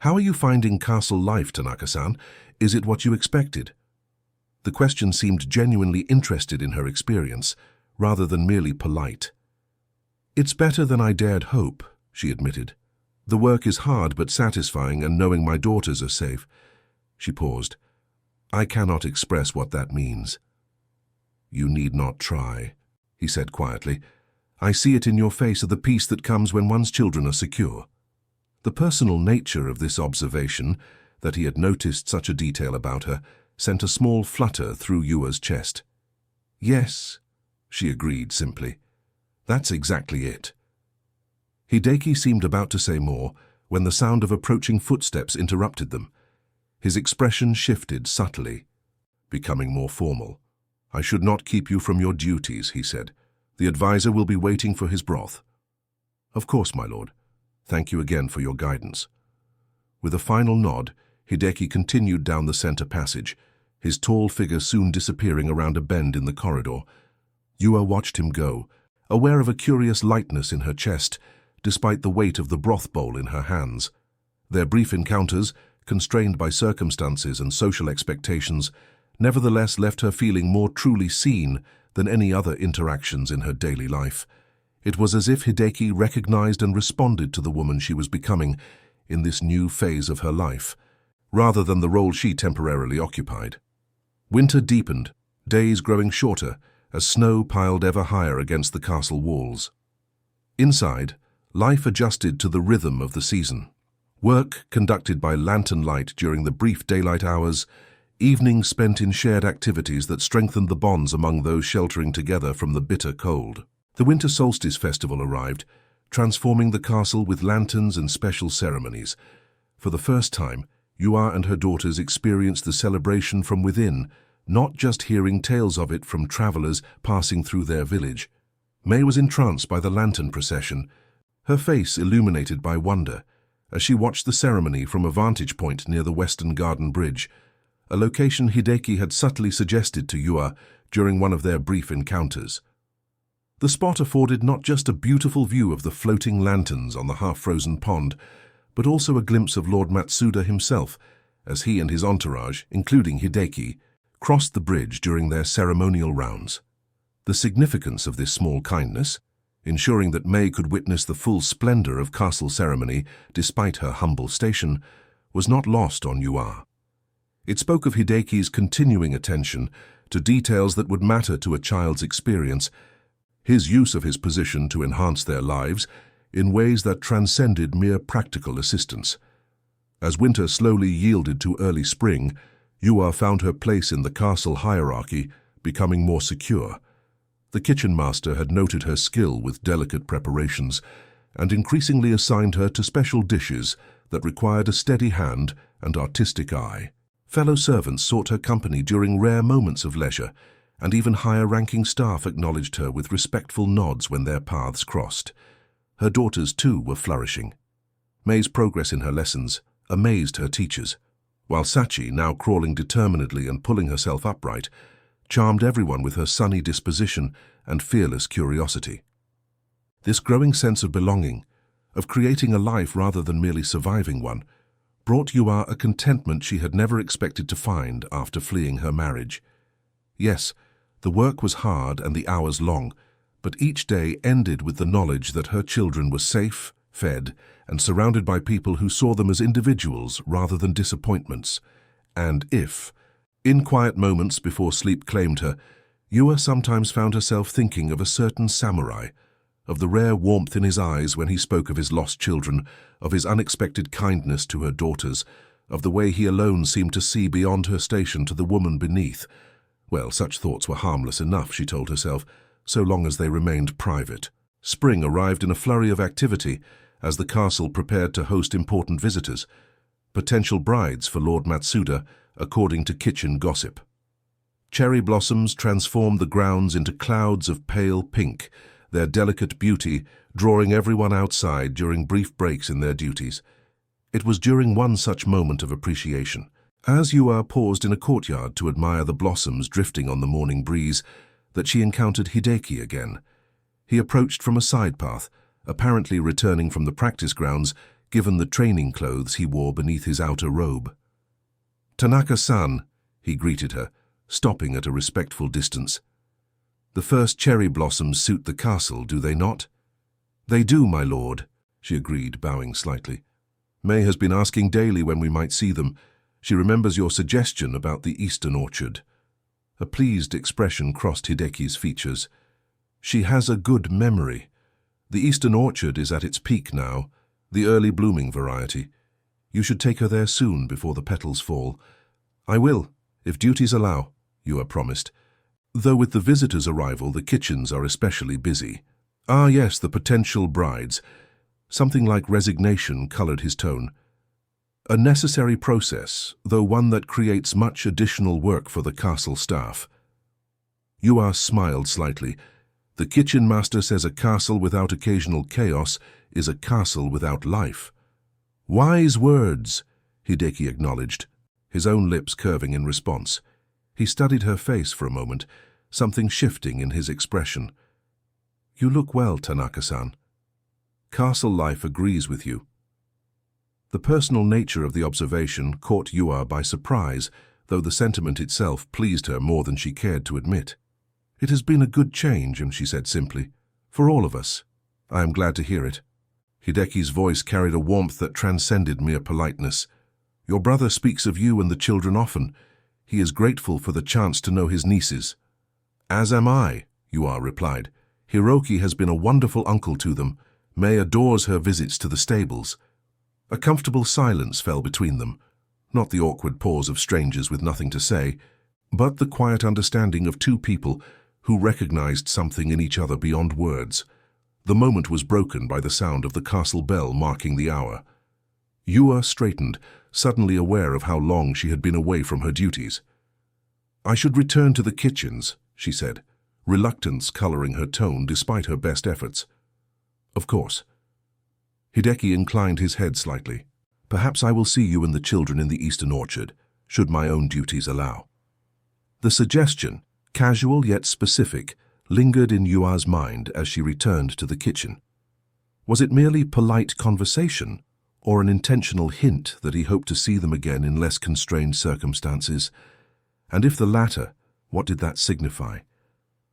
How are you finding castle life, Tanaka-san? Is it what you expected? The question seemed genuinely interested in her experience, rather than merely polite. It's better than I dared hope, she admitted. The work is hard but satisfying, and knowing my daughters are safe. She paused. I cannot express what that means. You need not try, he said quietly. I see it in your face of the peace that comes when one's children are secure. The personal nature of this observation, that he had noticed such a detail about her, sent a small flutter through Yua's chest. Yes, she agreed simply. That's exactly it. Hideki seemed about to say more when the sound of approaching footsteps interrupted them. His expression shifted subtly, becoming more formal. I should not keep you from your duties, he said. The advisor will be waiting for his broth. Of course, my lord. Thank you again for your guidance. With a final nod, Hideki continued down the center passage, his tall figure soon disappearing around a bend in the corridor. Yua watched him go, aware of a curious lightness in her chest, despite the weight of the broth bowl in her hands. Their brief encounters, constrained by circumstances and social expectations, nevertheless left her feeling more truly seen than any other interactions in her daily life. It was as if Hideki recognized and responded to the woman she was becoming in this new phase of her life, rather than the role she temporarily occupied. Winter deepened, days growing shorter, as snow piled ever higher against the castle walls. Inside, life adjusted to the rhythm of the season. Work conducted by lantern light during the brief daylight hours, evenings spent in shared activities that strengthened the bonds among those sheltering together from the bitter cold. The Winter Solstice Festival arrived, transforming the castle with lanterns and special ceremonies. For the first time, Yua and her daughters experienced the celebration from within, not just hearing tales of it from travelers passing through their village. May was entranced by the lantern procession, her face illuminated by wonder, as she watched the ceremony from a vantage point near the Western Garden Bridge, a location Hideki had subtly suggested to Yua during one of their brief encounters. The spot afforded not just a beautiful view of the floating lanterns on the half-frozen pond, but also a glimpse of Lord Matsuda himself, as he and his entourage, including Hideki, crossed the bridge during their ceremonial rounds. The significance of this small kindness, ensuring that May could witness the full splendor of castle ceremony despite her humble station, was not lost on Yua. It spoke of Hideki's continuing attention to details that would matter to a child's experience, his use of his position to enhance their lives in ways that transcended mere practical assistance. As winter slowly yielded to early spring, Yua found her place in the castle hierarchy becoming more secure. The kitchen master had noted her skill with delicate preparations and increasingly assigned her to special dishes that required a steady hand and artistic eye. Fellow servants sought her company during rare moments of leisure, and even higher-ranking staff acknowledged her with respectful nods when their paths crossed. Her daughters, too, were flourishing. May's progress in her lessons amazed her teachers, while Sachi, now crawling determinedly and pulling herself upright, charmed everyone with her sunny disposition and fearless curiosity. This growing sense of belonging, of creating a life rather than merely surviving one, brought Yua a contentment she had never expected to find after fleeing her marriage. Yes, the work was hard and the hours long, but each day ended with the knowledge that her children were safe, fed, and surrounded by people who saw them as individuals rather than disappointments. And if, in quiet moments before sleep claimed her, Yua sometimes found herself thinking of a certain samurai, of the rare warmth in his eyes when he spoke of his lost children, of his unexpected kindness to her daughters, of the way he alone seemed to see beyond her station to the woman beneath. Well, such thoughts were harmless enough, she told herself, so long as they remained private. Spring arrived in a flurry of activity as the castle prepared to host important visitors, potential brides for Lord Matsuda, according to kitchen gossip. Cherry blossoms transformed the grounds into clouds of pale pink, their delicate beauty drawing everyone outside during brief breaks in their duties. It was during one such moment of appreciation, as Yua paused in a courtyard to admire the blossoms drifting on the morning breeze, that she encountered Hideki again. He approached from a side path, apparently returning from the practice grounds, given the training clothes he wore beneath his outer robe. "Tanaka-san," he greeted her, stopping at a respectful distance. "The first cherry blossoms suit the castle, do they not?" "They do, my lord," she agreed, bowing slightly. "May has been asking daily when we might see them. She remembers your suggestion about the eastern orchard." A pleased expression crossed Hideki's features. "She has a good memory. The eastern orchard is at its peak now, the early blooming variety. You should take her there soon before the petals fall." "I will, if duties allow," Yua promised. "Though with the visitors' arrival, the kitchens are especially busy." "Ah, yes, the potential brides." Something like resignation colored his tone. "A necessary process, though one that creates much additional work for the castle staff." Yua smiled slightly. "The kitchen master says a castle without occasional chaos is a castle without life." "Wise words," Hideki acknowledged, his own lips curving in response. He studied her face for a moment, something shifting in his expression. "You look well, Tanaka-san. Castle life agrees with you." The personal nature of the observation caught Yua by surprise, though the sentiment itself pleased her more than she cared to admit. "It has been a good change," she said simply. "For all of us. I am glad to hear it." Hideki's voice carried a warmth that transcended mere politeness. "Your brother speaks of you and the children often. He is grateful for the chance to know his nieces." "As am I," Yua replied. "Hiroki has been a wonderful uncle to them. May adores her visits to the stables." A comfortable silence fell between them, not the awkward pause of strangers with nothing to say, but the quiet understanding of two people who recognized something in each other beyond words. The moment was broken by the sound of the castle bell marking the hour. Yua straightened, suddenly aware of how long she had been away from her duties. "I should return to the kitchens," she said, reluctance coloring her tone despite her best efforts. "Of course." Hideki inclined his head slightly. "Perhaps I will see you and the children in the eastern orchard, should my own duties allow." The suggestion, casual yet specific, lingered in Yua's mind as she returned to the kitchen. Was it merely polite conversation, or an intentional hint that he hoped to see them again in less constrained circumstances? And if the latter, what did that signify?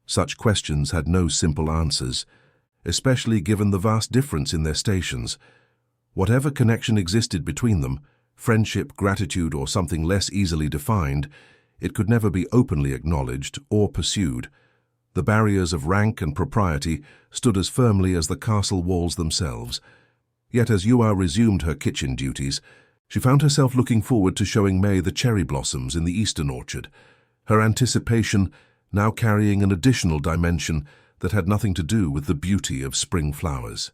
Such questions had no simple answers, especially given the vast difference in their stations. Whatever connection existed between them, friendship, gratitude, or something less easily defined, it could never be openly acknowledged or pursued. The barriers of rank and propriety stood as firmly as the castle walls themselves. Yet as Yua resumed her kitchen duties, she found herself looking forward to showing May the cherry blossoms in the eastern orchard, her anticipation now carrying an additional dimension that had nothing to do with the beauty of spring flowers.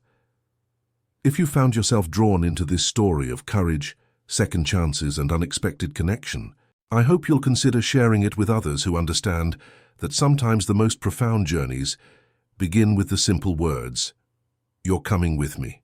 If you found yourself drawn into this story of courage, second chances, and unexpected connection, I hope you'll consider sharing it with others who understand that sometimes the most profound journeys begin with the simple words, "You're coming with me."